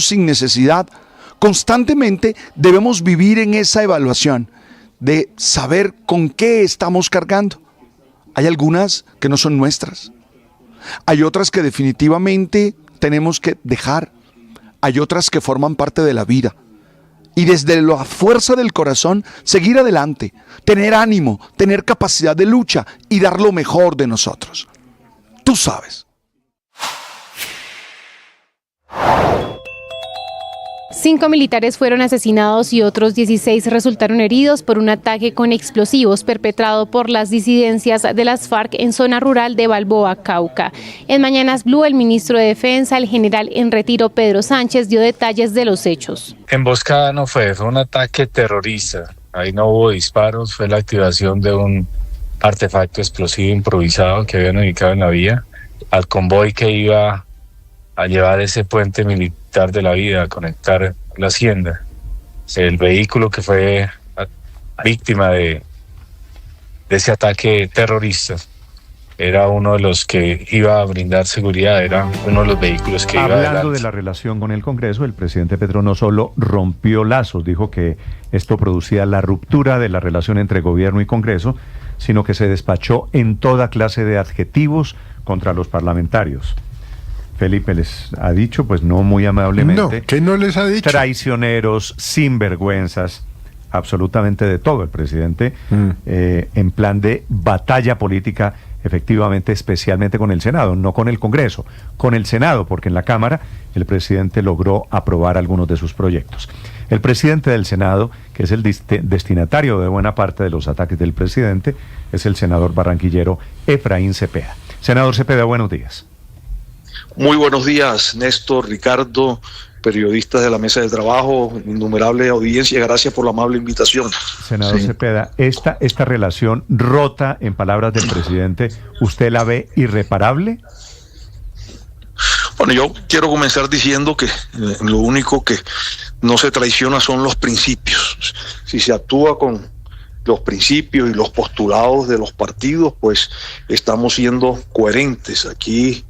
sin necesidad. Constantemente debemos vivir en esa evaluación de saber con qué estamos cargando. Hay algunas que no son nuestras. Hay otras que definitivamente tenemos que dejar. Hay otras que forman parte de la vida. Y desde la fuerza del corazón, seguir adelante, tener ánimo, tener capacidad de lucha y dar lo mejor de nosotros. Tú sabes. 5 militares fueron asesinados y otros 16 resultaron heridos por un ataque con explosivos perpetrado por las disidencias de las FARC en zona rural de Balboa, Cauca. En Mañanas Blue, el ministro de Defensa, el general en retiro Pedro Sánchez, dio detalles de los hechos. Emboscada no fue un ataque terrorista. Ahí no hubo disparos, fue la activación de un artefacto explosivo improvisado que habían ubicado en la vía al convoy que iba a llevar ese puente militar de la vida, a conectar la hacienda. El vehículo que fue víctima de ese ataque terrorista era uno de los que iba a brindar seguridad, era uno de los vehículos que iba adelante. Hablando de la relación con el Congreso, el presidente Petro no solo rompió lazos, dijo que esto producía la ruptura de la relación entre gobierno y Congreso, sino que se despachó en toda clase de adjetivos contra los parlamentarios. Felipe les ha dicho, pues no muy amablemente. No, ¿qué no les ha dicho? Traicioneros, sinvergüenzas, absolutamente de todo el presidente, en plan de batalla política, efectivamente, especialmente con el Senado, no con el Congreso, con el Senado, porque en la Cámara el presidente logró aprobar algunos de sus proyectos. El presidente del Senado, que es el destinatario de buena parte de los ataques del presidente, es el senador barranquillero Efraín Cepeda. Senador Cepeda, buenos días. Muy buenos días, Néstor, Ricardo, periodistas de la mesa de trabajo, innumerable audiencia, gracias por la amable invitación. Senador Cepeda, esta relación rota, en palabras del presidente, ¿usted la ve irreparable? Bueno, yo quiero comenzar diciendo que lo único que no se traiciona son los principios. Si se actúa con los principios y los postulados de los partidos, pues estamos siendo coherentes. Aquí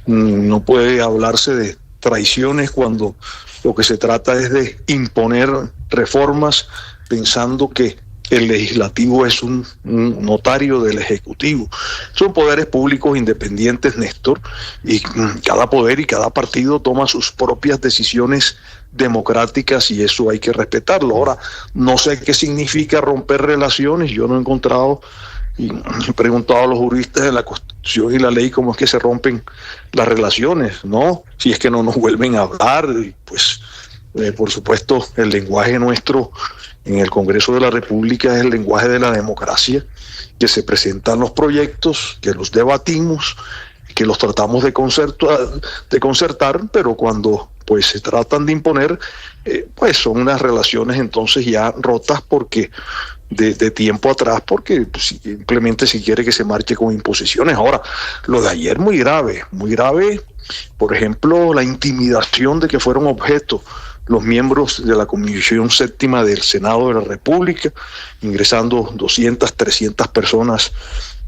no puede hablarse de traiciones cuando lo que se trata es de imponer reformas pensando que el legislativo es un notario del ejecutivo. Son poderes públicos independientes, Néstor, y cada poder y cada partido toma sus propias decisiones democráticas y eso hay que respetarlo. Ahora, no sé qué significa romper relaciones, yo no he encontrado y he preguntado a los juristas de la Constitución y la ley cómo es que se rompen las relaciones, ¿no? Si es que no nos vuelven a hablar, pues por supuesto el lenguaje nuestro en el Congreso de la República es el lenguaje de la democracia, que se presentan los proyectos, que los debatimos, que los tratamos de concertar, pero cuando pues se tratan de imponer, pues son unas relaciones entonces ya rotas porque de tiempo atrás, porque simplemente se quiere que se marche con imposiciones. Ahora, lo de ayer muy grave, por ejemplo, la intimidación de que fueron objeto los miembros de la Comisión Séptima del Senado de la República, ingresando 200, 300 personas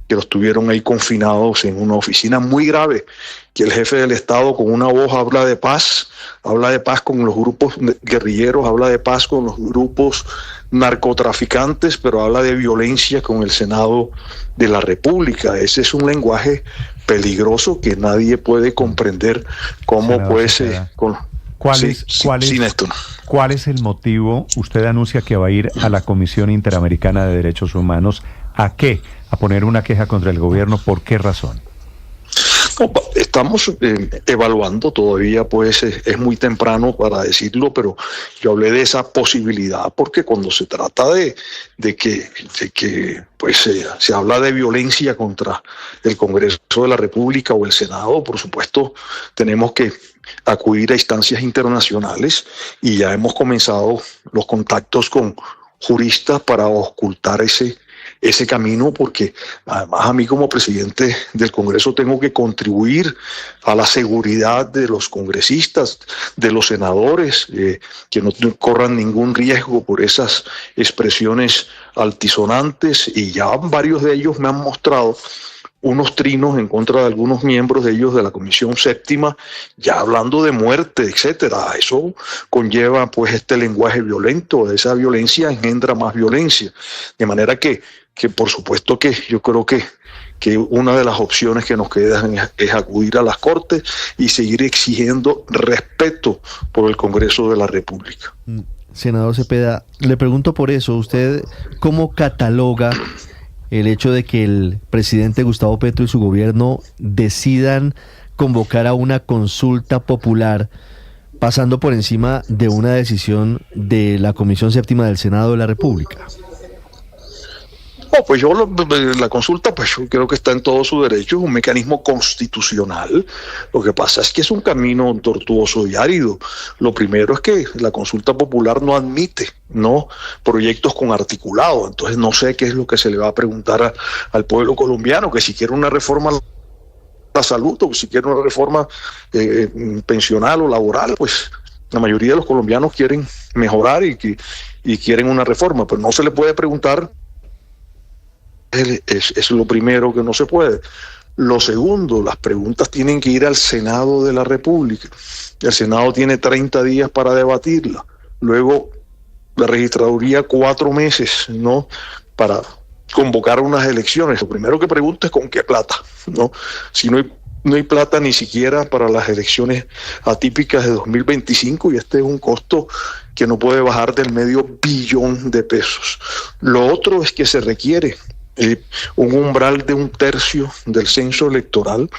que los tuvieron ahí confinados en una oficina. Muy grave que el jefe del Estado con una voz habla de paz con los grupos guerrilleros, habla de paz con los grupos narcotraficantes, pero habla de violencia con el Senado de la República. Ese es un lenguaje peligroso que nadie puede comprender cómo Senador puede ser. ¿Cuál es el motivo? Usted anuncia que va a ir a la Comisión Interamericana de Derechos Humanos. ¿A qué? ¿A poner una queja contra el gobierno? ¿Por qué razón? No, estamos evaluando todavía, pues es muy temprano para decirlo, pero yo hablé de esa posibilidad porque cuando se trata de que pues se habla de violencia contra el Congreso de la República o el Senado, por supuesto tenemos que acudir a instancias internacionales y ya hemos comenzado los contactos con juristas para ocultar ese camino, porque además a mí como presidente del Congreso tengo que contribuir a la seguridad de los congresistas, de los senadores, que no corran ningún riesgo por esas expresiones altisonantes, y ya varios de ellos me han mostrado unos trinos en contra de algunos miembros de ellos de la Comisión Séptima, ya hablando de muerte, etcétera. Eso conlleva pues este lenguaje violento, esa violencia engendra más violencia. De manera que por supuesto que yo creo que una de las opciones que nos quedan es acudir a las Cortes y seguir exigiendo respeto por el Congreso de la República. Senador Cepeda, le pregunto por eso, ¿usted cómo cataloga el hecho de que el presidente Gustavo Petro y su gobierno decidan convocar a una consulta popular pasando por encima de una decisión de la Comisión Séptima del Senado de la República? No, pues la consulta, pues yo creo que está en todo su derecho, es un mecanismo constitucional. Lo que pasa es que es un camino tortuoso y árido. Lo primero es que la consulta popular no admite, ¿no?, proyectos con articulado. Entonces no sé qué es lo que se le va a preguntar al pueblo colombiano, que si quiere una reforma a la salud o si quiere una reforma pensional o laboral, pues la mayoría de los colombianos quieren mejorar y quieren una reforma, pero no se le puede preguntar. Es lo primero que no se puede. Lo segundo, las preguntas tienen que ir al Senado de la República. El Senado tiene 30 días para debatirla. Luego, la registraduría 4 meses, ¿no?, para convocar unas elecciones. Lo primero que pregunta es con qué plata, ¿no? Si no hay plata ni siquiera para las elecciones atípicas de 2025, y este es un costo que no puede bajar del $500 billion de pesos. Lo otro es que se requiere un umbral de 1/3 del censo electoral,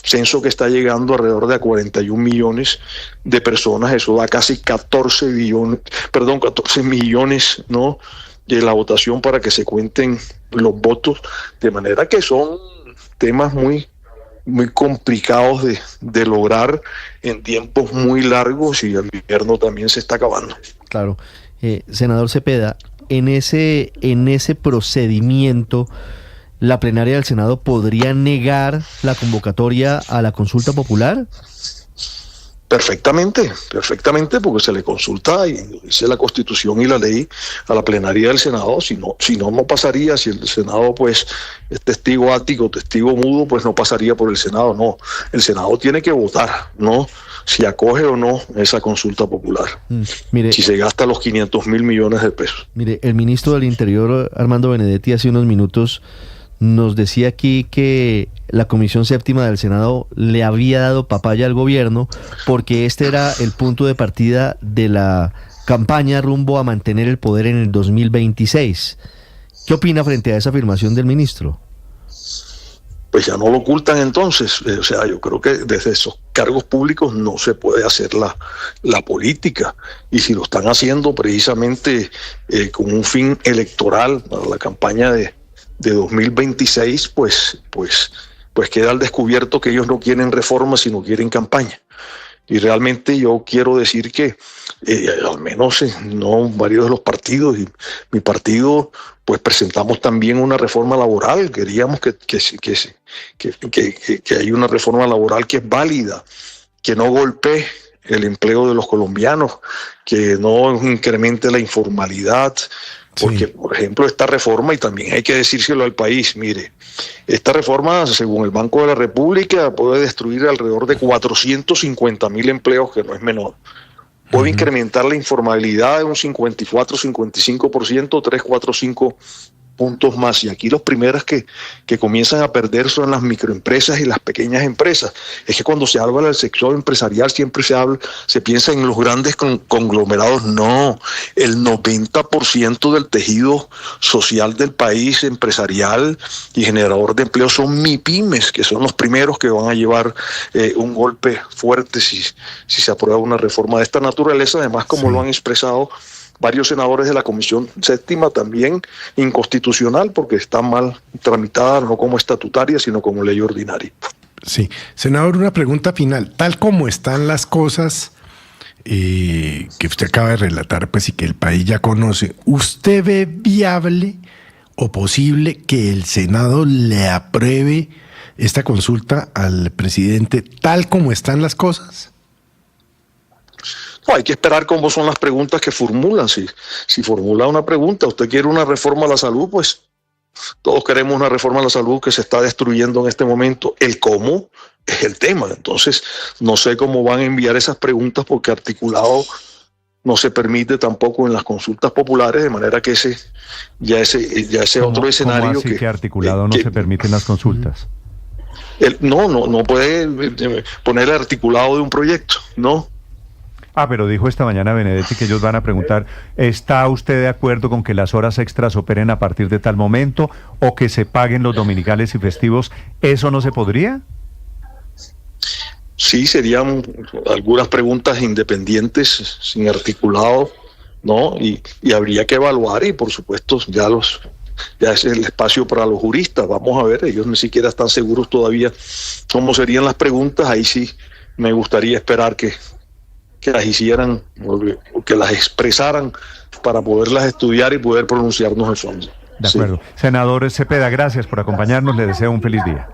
censo que está llegando alrededor de 41 millones de personas. Eso da casi 14 millones, ¿no?, de la votación para que se cuenten los votos, de manera que son temas muy complicados de lograr en tiempos muy largos, y el invierno también se está acabando. Claro. Senador Cepeda, en ese procedimiento, ¿la plenaria del Senado podría negar la convocatoria a la consulta popular? Perfectamente, porque se le consulta, y dice la Constitución y la ley, a la plenaria del Senado. Si no pasaría. Si el Senado pues es testigo ático, testigo mudo, pues no pasaría por el Senado. No, el Senado tiene que votar, ¿no?, si acoge o no esa consulta popular. Mire, si se gasta los 500.000 millones de pesos. Mire, el ministro del Interior, Armando Benedetti, hace unos minutos nos decía aquí que la Comisión Séptima del Senado le había dado papaya al gobierno porque este era el punto de partida de la campaña rumbo a mantener el poder en el 2026. ¿Qué opina frente a esa afirmación del ministro? Pues ya no lo ocultan entonces. O sea, yo creo que desde esos cargos públicos no se puede hacer la política. Y si lo están haciendo precisamente con un fin electoral para la campaña de 2026, pues queda al descubierto que ellos no quieren reforma, sino quieren campaña. Y realmente yo quiero decir que al menos no varios de los partidos, y mi partido, pues presentamos también una reforma laboral. Queríamos que hay una reforma laboral que es válida, que no golpee el empleo de los colombianos, que no incremente la informalidad. Porque, por ejemplo, esta reforma, y también hay que decírselo al país, mire, esta reforma, según el Banco de la República, puede destruir alrededor de 450.000 empleos, que no es menor. Puede incrementar la informalidad de un 54-55%, 3, 4, 5 puntos más. Y aquí los primeros que comienzan a perder son las microempresas y las pequeñas empresas. Es que cuando se habla del sector empresarial siempre se piensa en los grandes conglomerados. No, el 90% del tejido social del país, empresarial y generador de empleo, son MIPYMES, que son los primeros que van a llevar un golpe fuerte si se aprueba una reforma de esta naturaleza. Además, como lo han expresado varios senadores de la Comisión Séptima, también inconstitucional, porque está mal tramitada, no como estatutaria, sino como ley ordinaria. Sí. Senador, una pregunta final. Tal como están las cosas que usted acaba de relatar, pues, y que el país ya conoce, ¿usted ve viable o posible que el Senado le apruebe esta consulta al presidente tal como están las cosas? No, hay que esperar cómo son las preguntas que formulan. Si formula una pregunta, usted quiere una reforma a la salud, pues Todos queremos una reforma a la salud que se está destruyendo en este momento. El cómo es el tema. Entonces, no sé cómo van a enviar esas preguntas porque articulado no se permite tampoco en las consultas populares, de manera que ese otro escenario. ¿Cómo así que articulado no se permiten las consultas? No puede poner el articulado de un proyecto, ¿no? Pero dijo esta mañana Benedetti que ellos van a preguntar, ¿está usted de acuerdo con que las horas extras operen a partir de tal momento o que se paguen los dominicales y festivos? ¿Eso no se podría? Sí, serían algunas preguntas independientes, sin articulado, ¿no? Y habría que evaluar y, por supuesto, ya es el espacio para los juristas. Vamos a ver, ellos ni siquiera están seguros todavía cómo serían las preguntas. Ahí sí me gustaría esperar que las hicieran o que las expresaran para poderlas estudiar y poder pronunciarnos en fondo. De acuerdo. Sí. Senador Cepeda, gracias por acompañarnos. Le deseo un feliz día.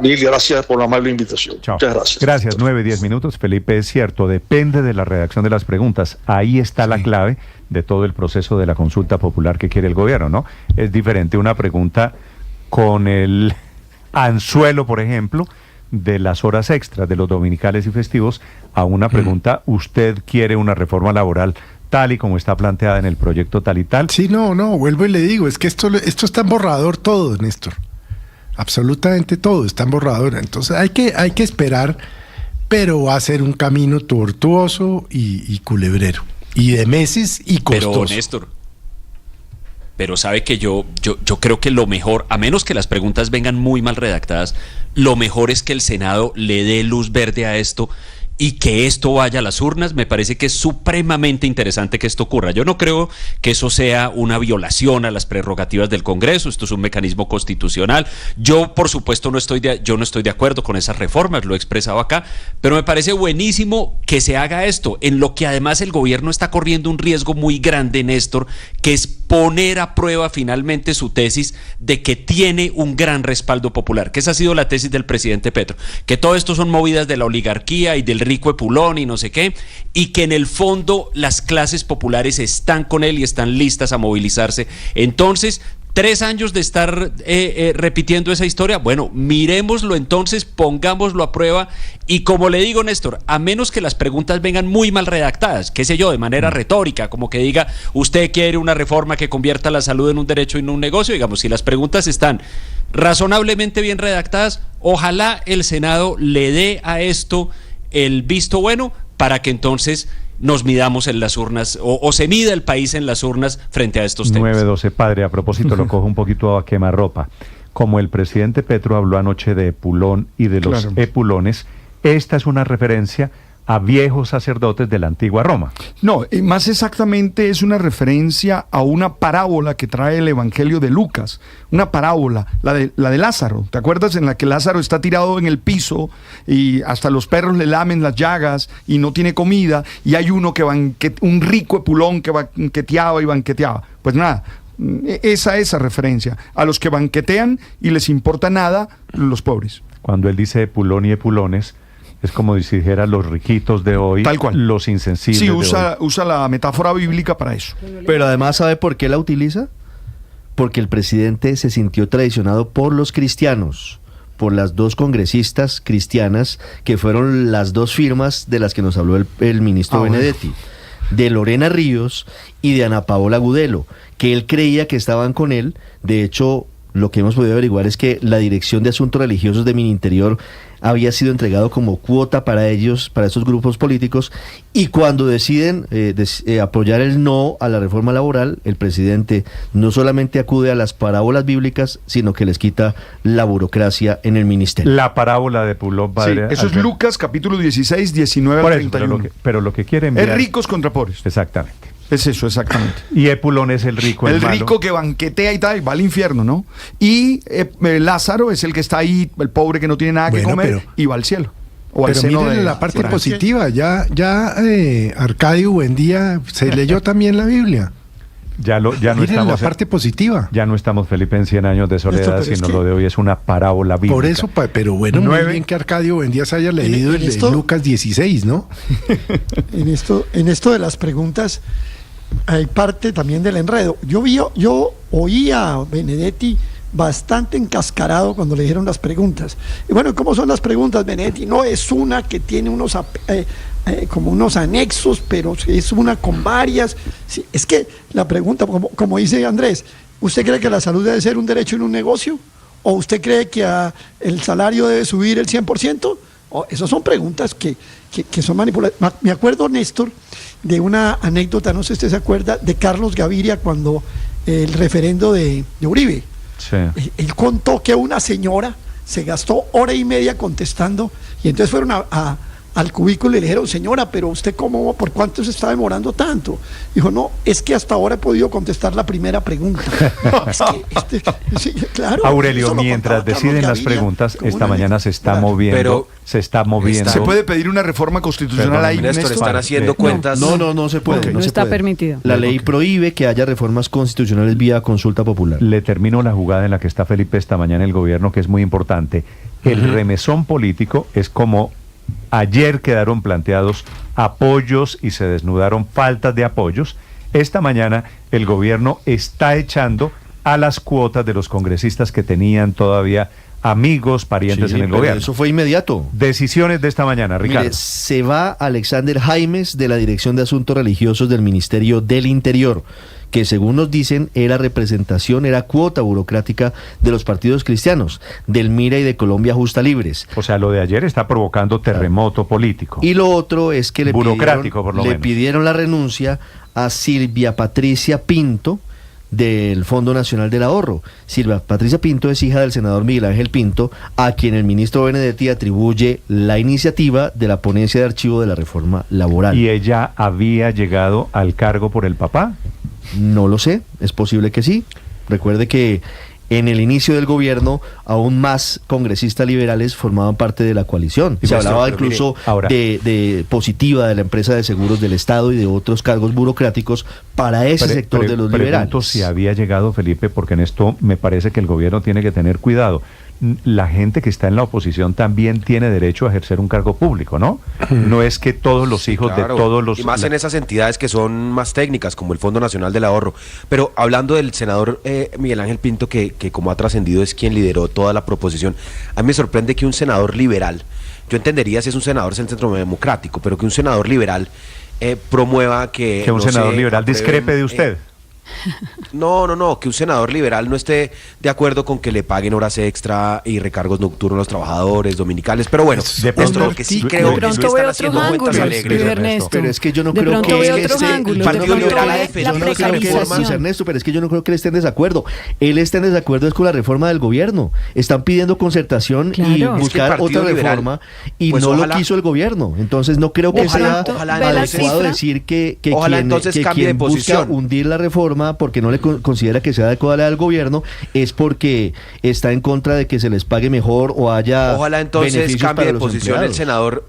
Mil gracias por la amable invitación. Chao. Muchas gracias. Gracias. 9:10. Felipe, es cierto, depende de la redacción de las preguntas. Ahí está la clave de todo el proceso de la consulta popular que quiere el gobierno, ¿no? Es diferente una pregunta con el anzuelo, por ejemplo, de las horas extras de los dominicales y festivos a una pregunta, ¿usted quiere una reforma laboral tal y como está planteada en el proyecto tal y tal? Sí, no, vuelvo y le digo, es que esto está en borrador todo, Néstor. Absolutamente todo está en borrador. Entonces hay que esperar, pero va a ser un camino tortuoso y culebrero. Y de meses y costoso. Pero, Néstor, sabe que yo creo que lo mejor, a menos que las preguntas vengan muy mal redactadas, lo mejor es que el Senado le dé luz verde a esto y que esto vaya a las urnas. Me parece que es supremamente interesante que esto ocurra. Yo no creo que eso sea una violación a las prerrogativas del Congreso. Esto es un mecanismo constitucional. Yo, por supuesto, no estoy de acuerdo con esas reformas, lo he expresado acá, pero me parece buenísimo que se haga esto, en lo que además el gobierno está corriendo un riesgo muy grande, Néstor, que es poner a prueba finalmente su tesis de que tiene un gran respaldo popular, que esa ha sido la tesis del presidente Petro, que todo esto son movidas de la oligarquía y del rico epulón y no sé qué, y que en el fondo las clases populares están con él y están listas a movilizarse. Entonces, 3 años de estar repitiendo esa historia, bueno, miremoslo entonces, pongámoslo a prueba, y como le digo, Néstor, a menos que las preguntas vengan muy mal redactadas, qué sé yo, de manera retórica, como que diga, usted quiere una reforma que convierta la salud en un derecho y no un negocio, digamos, si las preguntas están razonablemente bien redactadas, ojalá el Senado le dé a esto el visto bueno para que entonces nos midamos en las urnas o se mida el país en las urnas frente a estos temas. 9:12, padre, a propósito, lo cojo un poquito a quemarropa. Como el presidente Petro habló anoche de Epulón y de los epulones, esta es una referencia a viejos sacerdotes de la antigua Roma. No, más exactamente es una referencia a una parábola que trae el Evangelio de Lucas, una parábola, la de Lázaro. ¿Te acuerdas? En la que Lázaro está tirado en el piso y hasta los perros le lamen las llagas y no tiene comida, y hay uno un rico epulón que banqueteaba y banqueteaba. Pues nada, esa referencia a los que banquetean y les importa nada los pobres. Cuando él dice epulón y epulones, es como si dijera los riquitos de hoy, tal cual, los insensibles. Sí, usa la metáfora bíblica para eso. Pero además, ¿sabe por qué la utiliza? Porque el presidente se sintió traicionado por los cristianos, por las 2 congresistas cristianas, que fueron las 2 firmas de las que nos habló el ministro Benedetti, de Lorena Ríos y de Ana Paola Gudelo, que él creía que estaban con él. De hecho, lo que hemos podido averiguar es que la Dirección de Asuntos Religiosos de Mininterior había sido entregado como cuota para ellos, para estos grupos políticos, y cuando deciden apoyar el no a la reforma laboral, el presidente no solamente acude a las parábolas bíblicas, sino que les quita la burocracia en el ministerio. La parábola de Epulón, padre. Sí, eso es Lucas capítulo 16, 19 al 31. Pero lo que quieren es ricos contra pobres. Exactamente. Es eso, exactamente. Y Epulón es el rico, el rico que banquetea y tal, y va al infierno, ¿no? Y Lázaro es el que está ahí, el pobre que no tiene nada que comer, y va al cielo. O al seno. Miren la parte positiva, ya Arcadio Buendía se leyó también la Biblia. Ya no estamos la parte positiva. Ya no estamos, Felipe, en 100 años de soledad, sino lo de hoy es una parábola bíblica. Por eso, pero bueno, muy bien que Arcadio Buendía se haya leído el de Lucas 16, ¿no? En esto de las preguntas hay parte también del enredo. Yo oí a Benedetti bastante encascarado cuando le dijeron las preguntas. Y bueno, ¿cómo son las preguntas, Benedetti? No es una que tiene como unos anexos, pero es una con varias. Sí, es que la pregunta, como dice Andrés, ¿usted cree que la salud debe ser un derecho en un negocio? ¿O usted cree que el salario debe subir el 100%? Esas son preguntas que son manipuladas. Me acuerdo, Néstor, de una anécdota, no sé si usted se acuerda, de Carlos Gaviria cuando el referendo de Uribe. Sí. Él contó que una señora se gastó hora y media contestando y entonces fueron al cubículo y le dijeron, señora, pero usted ¿por cuánto se está demorando tanto? Dijo, no, es que hasta ahora he podido contestar la primera pregunta. Sí, claro, Aurelio, mientras deciden las preguntas, esta mañana se está moviendo. ¿Se puede pedir una reforma constitucional ahí, Néstor? Están haciendo cuentas. No se puede. Okay. No está permitido. La ley prohíbe que haya reformas constitucionales vía consulta popular. Le termino la jugada en la que está Felipe esta mañana en el gobierno, que es muy importante. El remesón político es como ayer quedaron planteados apoyos y se desnudaron faltas de apoyos. Esta mañana el gobierno está echando a las cuotas de los congresistas que tenían todavía amigos, parientes en el gobierno. Eso fue inmediato. Decisiones de esta mañana, Ricardo. Mire, se va Alexander Jaimes de la Dirección de Asuntos Religiosos del Ministerio del Interior, que según nos dicen era cuota burocrática de los partidos cristianos, del Mira y de Colombia Justa Libres. O sea, lo de ayer está provocando terremoto político. Y lo otro es que le pidieron pidieron la renuncia a Silvia Patricia Pinto, del Fondo Nacional del Ahorro. Silvia Patricia Pinto es hija del senador Miguel Ángel Pinto, a quien el ministro Benedetti atribuye la iniciativa de la ponencia de archivo de la reforma laboral. ¿Y ella había llegado al cargo por el papá? No lo sé, es posible que sí. Recuerde que en el inicio del gobierno, aún más congresistas liberales formaban parte de la coalición. Se hablaba incluso de Positiva, de la empresa de seguros del Estado y de otros cargos burocráticos para ese sector de los liberales. Pregunto si había llegado, Felipe, porque en esto me parece que el gobierno tiene que tener cuidado. La gente que está en la oposición también tiene derecho a ejercer un cargo público, ¿no? No es que todos los hijos de todos los... Y más en esas entidades que son más técnicas, como el Fondo Nacional del Ahorro. Pero hablando del senador Miguel Ángel Pinto, que como ha trascendido es quien lideró toda la proposición, a mí me sorprende que un senador liberal, yo entendería si es un senador del Centro Democrático, pero que un senador liberal promueva que... Que un senador liberal discrepe de usted. No, que un senador liberal no esté de acuerdo con que le paguen horas extra y recargos nocturnos a los trabajadores dominicales, pero bueno, de pronto, lo que sí creo que sí están haciendo cuentas alegres. Pero es que yo no creo que el Partido Liberal ha defendido esa reforma. Luis Ernesto, pero es que yo no creo que él esté en desacuerdo. Él está en desacuerdo es con la reforma del gobierno. Están pidiendo concertación y buscar otra reforma y no lo quiso el gobierno. Entonces no creo que sea adecuado decir que quien busca hundir la reforma porque no le considera que sea adecuada la del gobierno es porque está en contra de que se les pague mejor o haya ojalá entonces cambie de posición el senador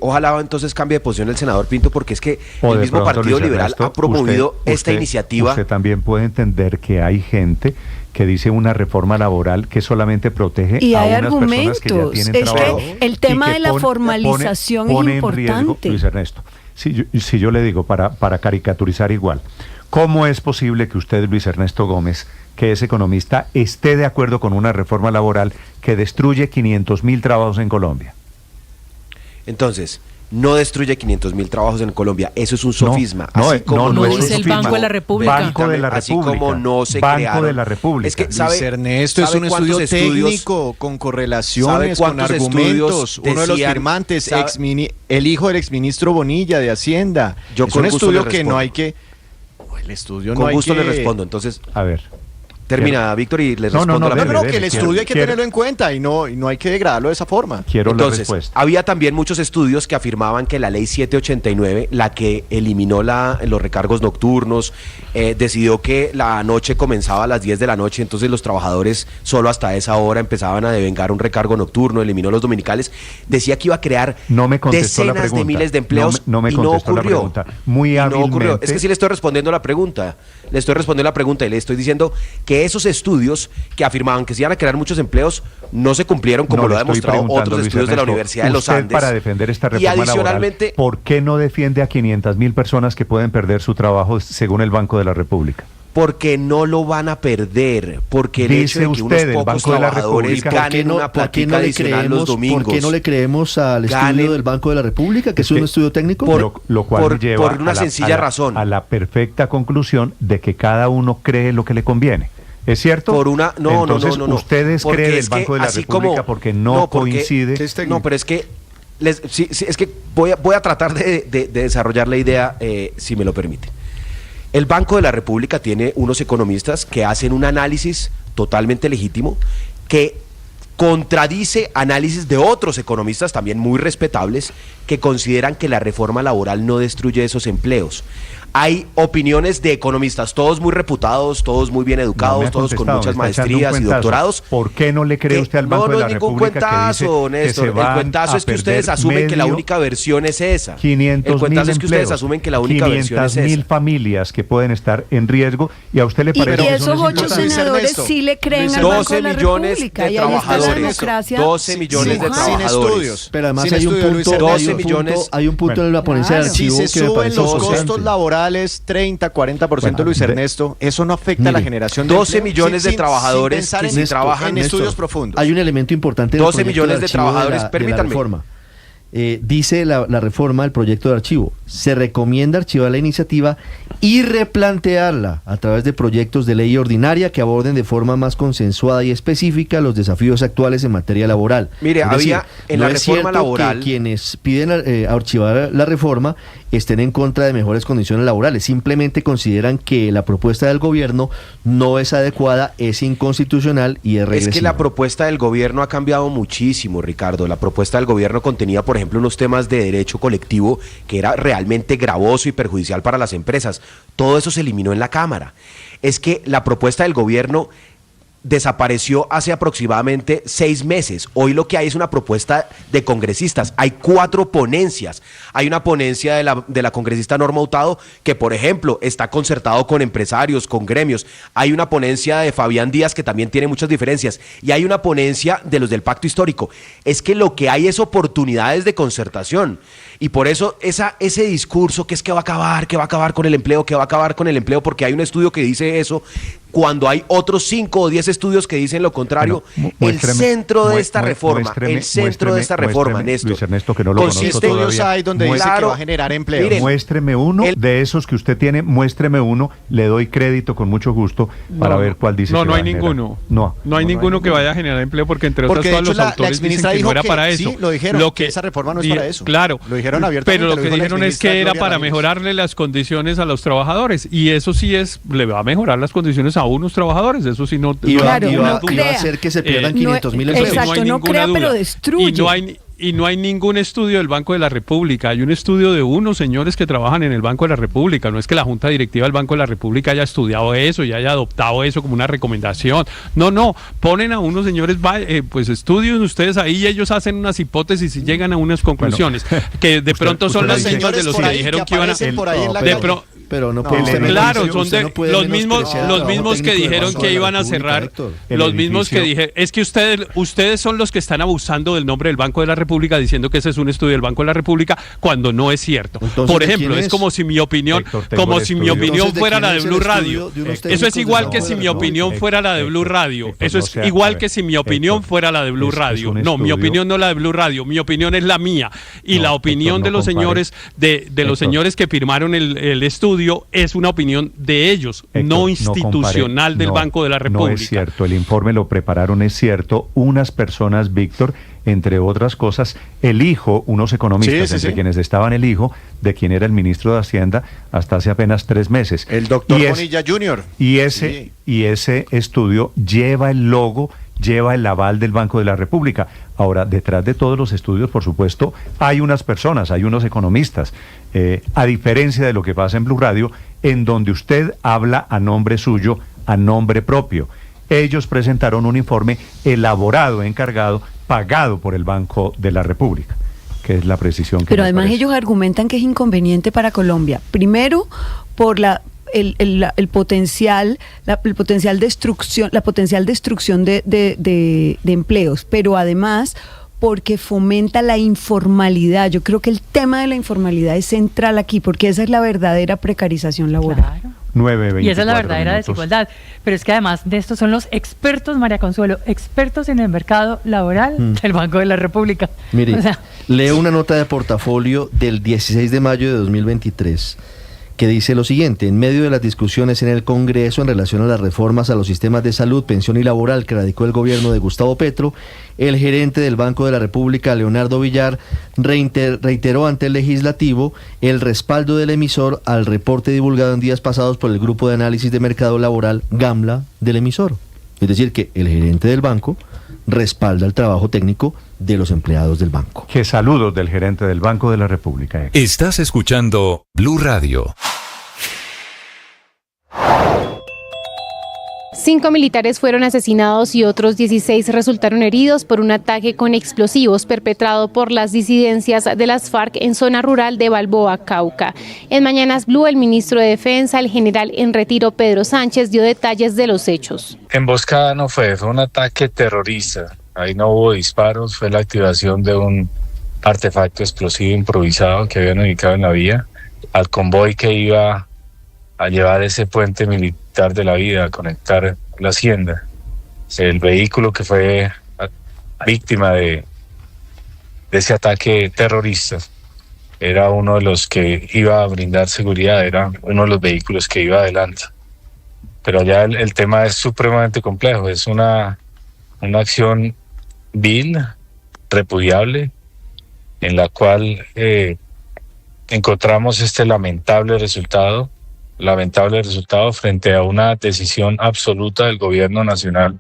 ojalá entonces cambie de posición el senador Pinto, porque es que el mismo Partido Liberal ha promovido esta iniciativa. Usted también puede entender que hay gente que dice una reforma laboral que solamente protege y a hay unas personas que ya tienen trabajo. Que el tema de la formalización pone es importante. En riesgo, Luis Ernesto, si yo le digo para caricaturizar igual, ¿cómo es posible que usted, Luis Ernesto Gómez, que es economista, esté de acuerdo con una reforma laboral que destruye 500.000 trabajos en Colombia? Entonces, no destruye 500.000 trabajos en Colombia, eso es un sofisma. No así como no es dice el Banco de la República. Banco de la República. Así como no se Banco crearon. de la República. Es que, Luis Ernesto, es un estudio técnico con correlaciones, con argumentos. Uno de los firmantes, el hijo del exministro Bonilla de Hacienda. Es un estudio que no hay que... El estudio con gusto le respondo, entonces... A ver. Termina, Víctor, y le respondo la pregunta. No, que el estudio hay que tenerlo en cuenta y no hay que degradarlo de esa forma. Entonces, la respuesta. Había también muchos estudios que afirmaban que la ley 789, la que eliminó los recargos nocturnos, decidió que la noche comenzaba a las 10 de la noche, entonces los trabajadores solo hasta esa hora empezaban a devengar un recargo nocturno, eliminó los dominicales, decía que iba a crear decenas de miles de empleos y no ocurrió. Muy hábilmente. No ocurrió. Es que sí le estoy respondiendo la pregunta. Le estoy respondiendo la pregunta y le estoy diciendo que esos estudios que afirmaban que se iban a crear muchos empleos no se cumplieron, como lo ha demostrado otros estudios de la Universidad de los Andes. Para defender esta reforma laboral, ¿por qué no defiende a 500.000 personas que pueden perder su trabajo según el Banco de la República? Porque no lo van a perder, porque el hecho de que unos pocos trabajadores ganen una platica adicional los domingos. ¿Por qué no le creemos al estudio del Banco de la República, que es un estudio técnico? Lo cual lleva por una sencilla razón. A la perfecta conclusión de que cada uno cree lo que le conviene. ¿Es cierto? Entonces, ustedes creen el Banco de la República porque no coincide. No, pero es que es que voy a tratar de desarrollar la idea, si me lo permite. El Banco de la República tiene unos economistas que hacen un análisis totalmente legítimo que contradice análisis de otros economistas también muy respetables que consideran que la reforma laboral no destruye esos empleos. Hay opiniones de economistas, todos muy reputados, todos muy bien educados, todos con muchas maestrías y doctorados. ¿Por qué no le cree usted al Banco de la República? No es ningún cuentazo, Néstor. El cuentazo es que ustedes asumen que la única versión es esa. 500,000 el cuentazo es que ustedes asumen que la única versión es esa. 500,000 familias que pueden estar en riesgo y a usted le parece que esos 8 senadores sí le creen al Banco de la República. 12 millones de trabajadores. 12 millones de trabajadores. Pero además hay un punto en la ponencia de archivo que me parece los costos laborales 30, 40%, Luis Ernesto, eso no afecta a la generación de 12 millones de trabajadores que sí trabajan en estudios profundos. Hay un elemento importante. 12 millones de trabajadores, permítanme. Dice la reforma del proyecto de archivo: se recomienda archivar la iniciativa y replantearla a través de proyectos de ley ordinaria que aborden de forma más consensuada y específica los desafíos actuales en materia laboral. Mire, había en la reforma laboral que quienes piden archivar la reforma estén en contra de mejores condiciones laborales, simplemente consideran que la propuesta del gobierno no es adecuada, es inconstitucional y es regresiva. Es que la propuesta del gobierno ha cambiado muchísimo, Ricardo. La propuesta del gobierno contenía, por ejemplo, unos temas de derecho colectivo que era realmente gravoso y perjudicial para las empresas. Todo eso se eliminó en la Cámara. Es que la propuesta del gobierno desapareció hace aproximadamente 6 meses. Hoy lo que hay es una propuesta de congresistas. Hay 4 ponencias. Hay una ponencia de la congresista Norma Hurtado que, por ejemplo, está concertado con empresarios, con gremios. Hay una ponencia de Fabián Díaz que también tiene muchas diferencias. Y hay una ponencia de los del Pacto Histórico. Es que lo que hay es oportunidades de concertación. Y por eso ese discurso que es que va a acabar con el empleo, porque hay un estudio que dice eso, cuando hay otros 5 o 10 estudios que dicen lo contrario. El centro de esta reforma, Néstor, Luis Ernesto, que no lo conozco todavía, hay donde dice que va a generar empleo. Mire, muéstreme uno de esos que usted tiene, muéstreme uno, le doy crédito con mucho gusto para ver cuál dice. No hay ninguno. No hay ninguno que vaya a generar empleo, porque entre otras cosas los autores dicen que no era para eso. Sí, lo dijeron, que esa reforma no es para eso. Claro. Lo dijeron abiertamente. Pero lo que dijeron es que era para mejorarle las condiciones a los trabajadores, y eso sí le va a mejorar las condiciones a unos trabajadores, eso sí no. Y va a hacer que se pierdan 500,000 empleos. Exacto, no crea, pero destruye. Y no hay ningún estudio del Banco de la República, hay un estudio de unos señores que trabajan en el Banco de la República. No es que la Junta Directiva del Banco de la República haya estudiado eso y haya adoptado eso como una recomendación. No, ponen a unos señores, pues estudien ustedes ahí y ellos hacen unas hipótesis y llegan a unas conclusiones, que de pronto son las mismas de los que dijeron que iban a... Pero no claro, son los mismos que dijeron que iban a cerrar, los mismos que dijeron, es que ustedes son los que están abusando del nombre del Banco de la República diciendo que ese es un estudio del Banco de la República cuando no es cierto. Entonces, por ejemplo, es como si mi opinión, fuera la de Blue Radio. Eso es igual que si mi opinión fuera la de Blue Radio. Eso es igual que si mi opinión fuera la de Blue Radio. No, mi opinión no es la de Blue Radio, mi opinión es la mía y la opinión de los señores los señores que firmaron el estudio es una opinión de ellos, Héctor, no institucional del Banco de la República. No es cierto, el informe lo prepararon, es cierto, unas personas, Víctor, entre otras cosas, el hijo, unos economistas, entre quienes estaban el hijo de quien era el ministro de Hacienda hasta hace apenas 3 meses. El doctor Bonilla Jr. Y ese estudio lleva el logo, lleva el aval del Banco de la República. Ahora, detrás de todos los estudios, por supuesto, hay unas personas, hay unos economistas, a diferencia de lo que pasa en Blue Radio, en donde usted habla a nombre suyo, a nombre propio. Ellos presentaron un informe elaborado, encargado, pagado por el Banco de la República, que es la precisión que... Pero además ellos argumentan que es inconveniente para Colombia. Primero, por el potencial destrucción de empleos, pero además porque fomenta la informalidad. Yo creo que el tema de la informalidad es central aquí, porque esa es la verdadera precarización laboral. Claro. 9:24 Y esa es la verdadera minutos. desigualdad. Pero es que además de esto son los expertos, María Consuelo, expertos en el mercado laboral del Banco de la República. Mire, O sea, leo una nota de portafolio del 16 de mayo de 2023 que dice lo siguiente: en medio de las discusiones en el Congreso en relación a las reformas a los sistemas de salud, pensión y laboral que radicó el gobierno de Gustavo Petro, el gerente del Banco de la República, Leonardo Villar, reiteró ante el legislativo el respaldo del emisor al reporte divulgado en días pasados por el Grupo de Análisis de Mercado Laboral, GAMLA, del emisor. Es decir, que el gerente del banco respalda el trabajo técnico de los empleados del banco. Que saludos del gerente del Banco de la República. Estás escuchando Blue Radio. 5 militares fueron asesinados y otros 16 resultaron heridos por un ataque con explosivos perpetrado por las disidencias de las FARC en zona rural de Balboa, Cauca. En Mañanas Blue, el ministro de Defensa, el general en retiro Pedro Sánchez, dio detalles de los hechos. Emboscada no fue un ataque terrorista. Ahí no hubo disparos, fue la activación de un artefacto explosivo improvisado que habían ubicado en la vía al convoy que iba a llevar ese puente militar de la vida, a conectar la hacienda. El vehículo que fue víctima de ese ataque terrorista era uno de los que iba a brindar seguridad, era uno de los vehículos que iba adelante. Pero ya el tema es supremamente complejo, es una acción vil, repudiable, en la cual encontramos este lamentable resultado frente a una decisión absoluta del gobierno nacional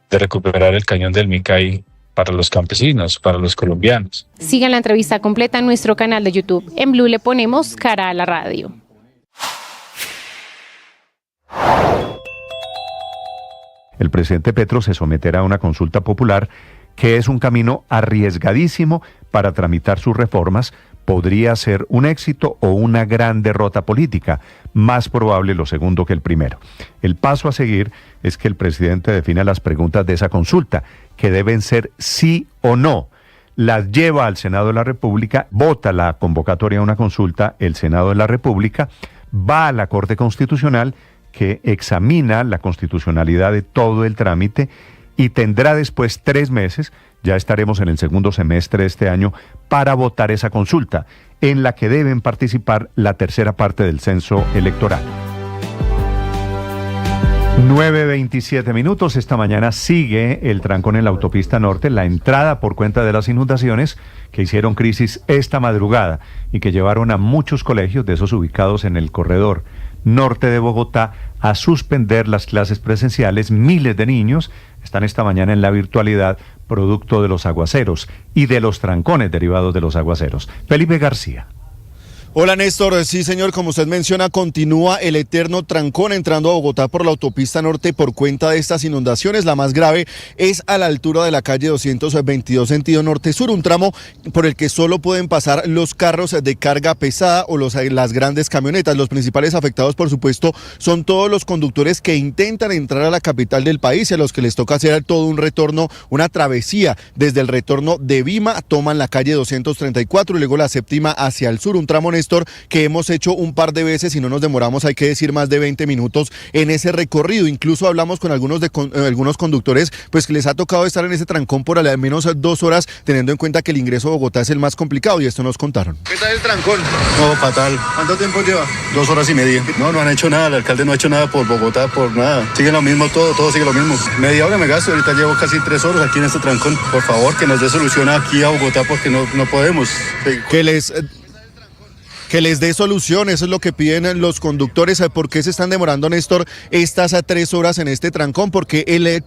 de recuperar el cañón del Micay para los campesinos, para los colombianos. Sigan la entrevista completa en nuestro canal de YouTube. En Blue le ponemos cara a la radio. El presidente Petro se someterá a una consulta popular que es un camino arriesgadísimo para tramitar sus reformas. Podría ser un éxito o una gran derrota política, más probable lo segundo que el primero. El paso a seguir es que el presidente defina las preguntas de esa consulta, que deben ser sí o no. Las lleva al Senado de la República, vota la convocatoria a una consulta, el Senado de la República, va a la Corte Constitucional, que examina la constitucionalidad de todo el trámite y tendrá después 3 meses, ya estaremos en el segundo semestre de este año, para votar esa consulta, en la que deben participar la tercera parte del censo electoral. 9:27 minutos. Esta mañana sigue el trancón en la autopista norte, la entrada por cuenta de las inundaciones que hicieron crisis esta madrugada y que llevaron a muchos colegios de esos ubicados en el corredor norte de Bogotá a suspender las clases presenciales. Miles de niños están esta mañana en la virtualidad, producto de los aguaceros y de los trancones derivados de los aguaceros. Felipe García. Hola Néstor, sí señor, como usted menciona, continúa el eterno trancón entrando a Bogotá por la autopista norte por cuenta de estas inundaciones. La más grave es a la altura de la calle 222 sentido norte-sur, un tramo por el que solo pueden pasar los carros de carga pesada o las grandes camionetas. Los principales afectados, por supuesto, son todos los conductores que intentan entrar a la capital del país y a los que les toca hacer todo un retorno, una travesía desde el retorno de Vima, toman la calle 234 y luego la séptima hacia el sur, un tramo, Néstor, que hemos hecho un par de veces y no nos demoramos, hay que decir, más de 20 minutos en ese recorrido. Incluso hablamos con algunos conductores, pues que les ha tocado estar en ese trancón por al menos 2 horas, teniendo en cuenta que el ingreso a Bogotá es el más complicado, y esto nos contaron. ¿Qué tal el trancón? No, fatal. ¿Cuánto tiempo lleva? 2 horas y media. No han hecho nada, el alcalde no ha hecho nada por Bogotá, por nada. Sigue lo mismo, todo sigue lo mismo. Media hora me gasto, ahorita llevo casi 3 horas aquí en este trancón. Por favor, que nos dé solución aquí a Bogotá, porque no podemos. Que les dé solución, eso es lo que piden los conductores. ¿Por qué se están demorando, Néstor, estas 3 horas en este trancón? Porque el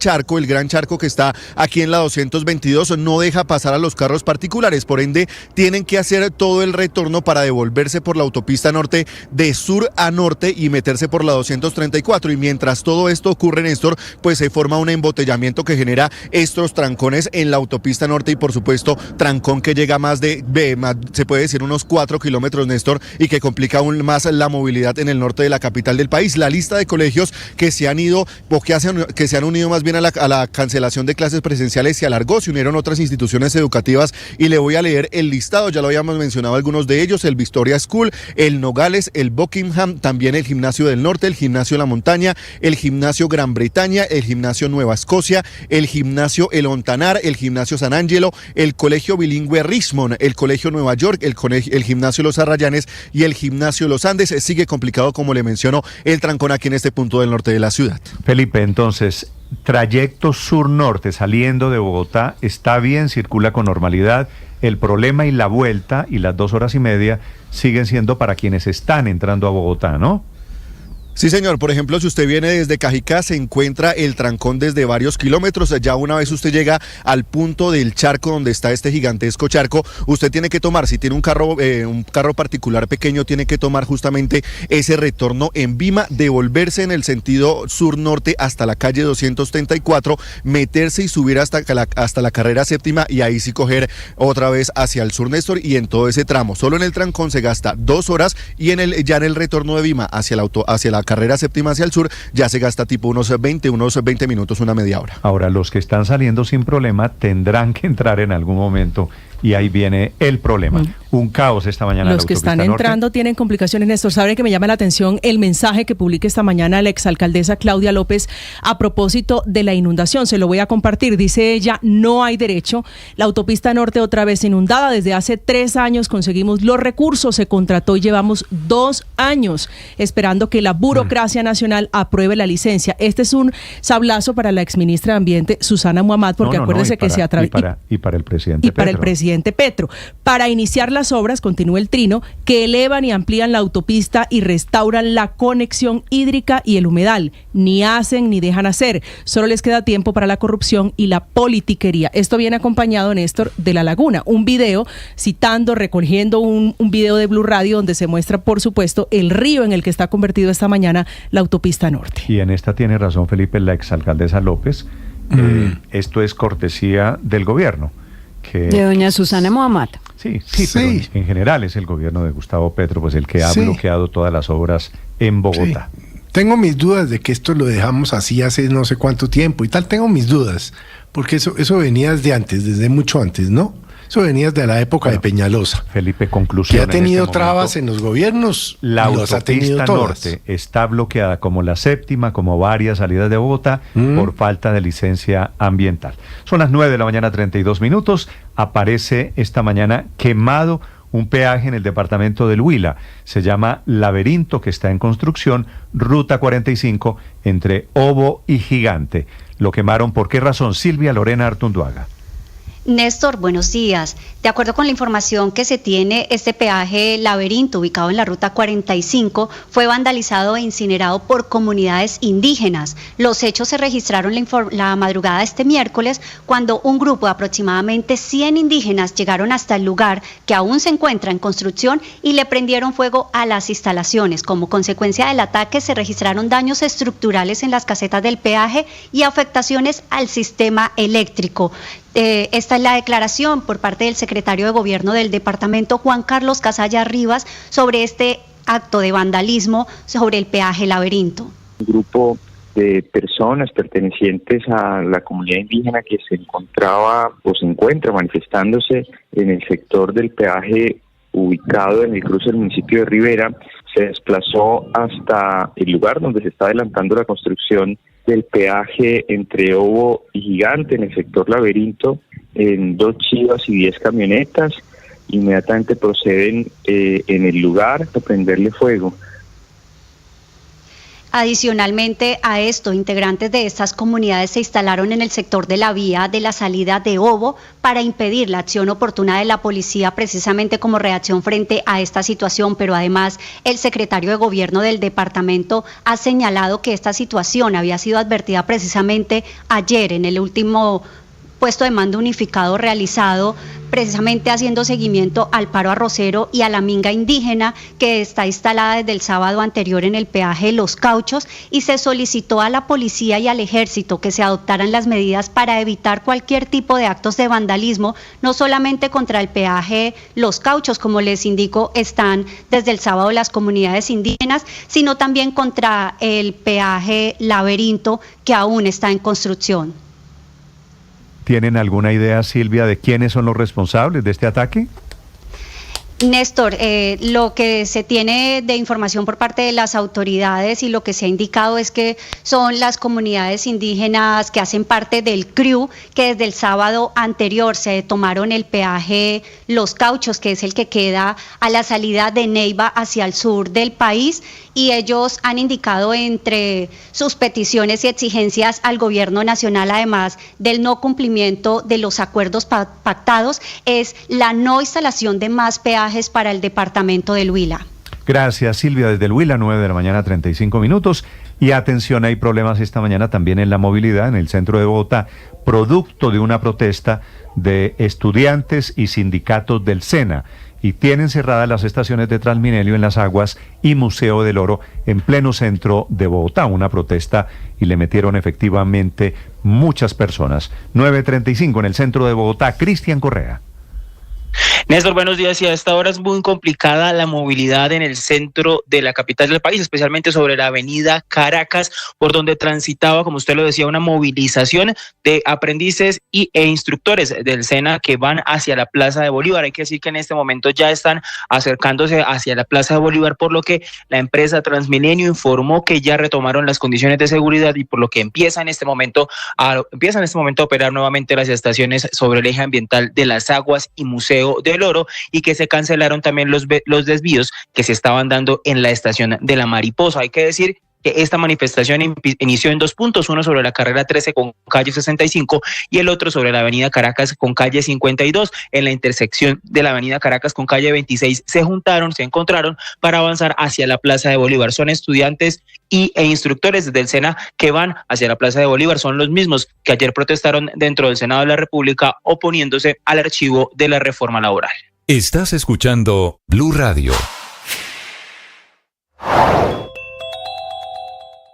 gran charco que está aquí en la 222 no deja pasar a los carros particulares, por ende tienen que hacer todo el retorno para devolverse por la autopista norte de sur a norte y meterse por la 234, y mientras todo esto ocurre, Néstor, pues se forma un embotellamiento que genera estos trancones en la autopista norte y por supuesto trancón que llega más se puede decir unos 4 kilómetros, Néstor, Néstor, y que complica aún más la movilidad en el norte de la capital del país. La lista de colegios que se han ido, o que se han unido más bien a la cancelación de clases presenciales se alargó, se unieron otras instituciones educativas, y le voy a leer el listado, ya lo habíamos mencionado algunos de ellos: el Victoria School, el Nogales, el Buckingham, también el Gimnasio del Norte, el Gimnasio La Montaña, el Gimnasio Gran Bretaña, el Gimnasio Nueva Escocia, el Gimnasio El Ontanar, el Gimnasio San Ángelo, el Colegio Bilingüe Richmond, el Colegio Nueva York, el Gimnasio Los Arrayanes y el Gimnasio Los Andes. Sigue complicado, como le menciono, el trancón aquí en este punto del norte de la ciudad. Felipe, entonces, trayecto sur-norte saliendo de Bogotá está bien, circula con normalidad. El problema y la vuelta y las 2 horas y media siguen siendo para quienes están entrando a Bogotá, ¿no? Sí, señor. Por ejemplo, si usted viene desde Cajicá, se encuentra el trancón desde varios kilómetros. Ya una vez usted llega al punto del charco donde está este gigantesco charco, usted tiene que tomar, si tiene un carro particular pequeño, tiene que tomar justamente ese retorno en Vima, devolverse en el sentido sur-norte hasta la calle 234, meterse y subir hasta la carrera séptima, y ahí sí coger otra vez hacia el sur, Néstor, y en todo ese tramo. Solo en el trancón se gasta 2 horas, y ya en el retorno de Vima hacia la carrera séptima hacia el sur, ya se gasta tipo unos 20 minutos, una media hora. Ahora, los que están saliendo sin problema tendrán que entrar en algún momento, y ahí viene el problema. Un caos esta mañana. Los que están entrando tienen complicaciones, Néstor. Sabe que me llama la atención el mensaje que publica esta mañana la exalcaldesa Claudia López a propósito de la inundación. Se lo voy a compartir. Dice ella: no hay derecho. La autopista norte otra vez inundada. Desde hace 3 años conseguimos los recursos, se contrató y llevamos 2 años esperando que la burocracia nacional apruebe la licencia. Este es un sablazo para la exministra de Ambiente, Susana Muhammad, porque acuérdese que se atraviesa. Y para el presidente Petro. Para iniciar las obras, continúa el trino, que elevan y amplían la autopista y restauran la conexión hídrica y el humedal. Ni hacen ni dejan hacer. Solo les queda tiempo para la corrupción y la politiquería. Esto viene acompañado, Néstor, de La Laguna. Un video recogiendo un video de Blue Radio donde se muestra, por supuesto, el río en el que está convertido esta mañana la autopista norte. Y en esta tiene razón, Felipe, la exalcaldesa López. Esto es cortesía del gobierno. De doña Susana Muhammad. Sí. Pero en general es el gobierno de Gustavo Petro, pues el que ha bloqueado todas las obras en Bogotá. Sí. Tengo mis dudas de que esto lo dejamos así hace no sé cuánto tiempo y tal. Tengo mis dudas, porque eso venía desde antes, desde mucho antes, ¿no? Eso venía de la época de Peñalosa. Felipe, conclusión. Que ha tenido trabas en los gobiernos. La autopista norte está bloqueada, como la séptima, como varias salidas de Bogotá, por falta de licencia ambiental. Son las 9:32 a.m. Aparece esta mañana quemado un peaje en el departamento del Huila. Se llama Laberinto, que está en construcción, Ruta 45, entre Obo y Gigante. Lo quemaron, ¿por qué razón? Silvia Lorena Artunduaga. Néstor, buenos días. De acuerdo con la información que se tiene, este peaje Laberinto, ubicado en la Ruta 45, fue vandalizado e incinerado por comunidades indígenas. Los hechos se registraron la madrugada de este miércoles, cuando un grupo de aproximadamente 100 indígenas llegaron hasta el lugar, que aún se encuentra en construcción, y le prendieron fuego a las instalaciones. Como consecuencia del ataque, se registraron daños estructurales en las casetas del peaje y afectaciones al sistema eléctrico. Esta es la declaración por parte del secretario de Gobierno del departamento, Juan Carlos Casalla Rivas, sobre este acto de vandalismo sobre el peaje Laberinto. Un grupo de personas pertenecientes a la comunidad indígena que se encontraba o se encuentra manifestándose en el sector del peaje ubicado en el cruce del municipio de Rivera, se desplazó hasta el lugar donde se está adelantando la construcción del peaje entre Obo y Gigante, en el sector Laberinto, en 2 chivas y 10 camionetas. Inmediatamente proceden en el lugar a prenderle fuego. Adicionalmente a esto, integrantes de estas comunidades se instalaron en el sector de la vía de la salida de Obo para impedir la acción oportuna de la policía, precisamente como reacción frente a esta situación. Pero además, el secretario de Gobierno del departamento ha señalado que esta situación había sido advertida precisamente ayer, en el último puesto de mando unificado realizado precisamente haciendo seguimiento al paro arrocero y a la minga indígena que está instalada desde el sábado anterior en el peaje Los Cauchos, y se solicitó a la policía y al ejército que se adoptaran las medidas para evitar cualquier tipo de actos de vandalismo, no solamente contra el peaje Los Cauchos, como les indico, están desde el sábado las comunidades indígenas, sino también contra el peaje Laberinto, que aún está en construcción. ¿Tienen alguna idea, Silvia, de quiénes son los responsables de este ataque? Néstor, lo que se tiene de información por parte de las autoridades y lo que se ha indicado es que son las comunidades indígenas que hacen parte del CRIU, que desde el sábado anterior se tomaron el peaje Los Cauchos, que es el que queda a la salida de Neiva hacia el sur del país, y ellos han indicado entre sus peticiones y exigencias al gobierno nacional, además del no cumplimiento de los acuerdos pactados, es la no instalación de más peajes para el departamento del Huila. Gracias, Silvia, desde el Huila, 9 de la mañana, 35 minutos. Y atención, hay problemas esta mañana también en la movilidad en el centro de Bogotá, producto de una protesta de estudiantes y sindicatos del SENA. Y tienen cerradas las estaciones de Transmilenio en Las Aguas y Museo del Oro en pleno centro de Bogotá. Una protesta y le metieron efectivamente muchas personas. 9:35 en el centro de Bogotá. Cristian Correa. Néstor, buenos días. Y a esta hora es muy complicada la movilidad en el centro de la capital del país, especialmente sobre la avenida Caracas, por donde transitaba, como usted lo decía, una movilización de aprendices e instructores del SENA que van hacia la Plaza de Bolívar. Hay que decir que en este momento ya están acercándose hacia la Plaza de Bolívar, por lo que la empresa Transmilenio informó que ya retomaron las condiciones de seguridad y por lo que empieza en este momento a operar nuevamente las estaciones sobre el eje ambiental de Las Aguas y Museo del Oro, y que se cancelaron también los desvíos que se estaban dando en la estación de La Mariposa. Hay que decir que esta manifestación inició en 2 puntos, uno sobre la carrera 13 con calle 65 y el otro sobre la avenida Caracas con calle 52. En la intersección de la avenida Caracas con calle 26 se encontraron para avanzar hacia la Plaza de Bolívar. Son estudiantes e instructores del SENA que van hacia la Plaza de Bolívar, son los mismos que ayer protestaron dentro del Senado de la República oponiéndose al archivo de la reforma laboral. Estás escuchando Blue Radio.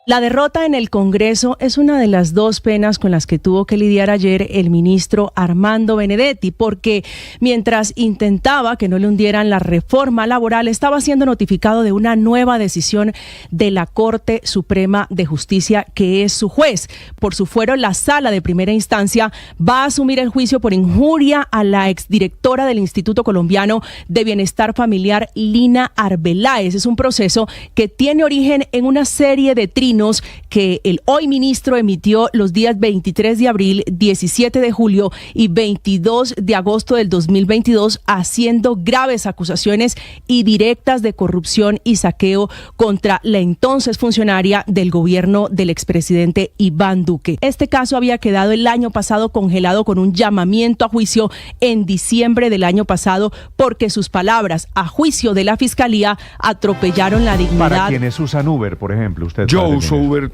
La derrota en el Congreso es una de las 2 penas con las que tuvo que lidiar ayer el ministro Armando Benedetti, porque mientras intentaba que no le hundieran la reforma laboral, estaba siendo notificado de una nueva decisión de la Corte Suprema de Justicia, que es su juez. Por su fuero, la Sala de Primera Instancia va a asumir el juicio por injuria a la exdirectora del Instituto Colombiano de Bienestar Familiar, Lina Arbeláez. Es un proceso que tiene origen en una serie de trinos que el hoy ministro emitió los días 23 de abril, 17 de julio y 22 de agosto del 2022, haciendo graves acusaciones y directas de corrupción y saqueo contra la entonces funcionaria del gobierno del expresidente Iván Duque. Este caso había quedado el año pasado congelado con un llamamiento a juicio en diciembre del año pasado, porque sus palabras, a juicio de la Fiscalía, atropellaron la dignidad. Para quienes usan Uber, por ejemplo, usted. Yo uso Uber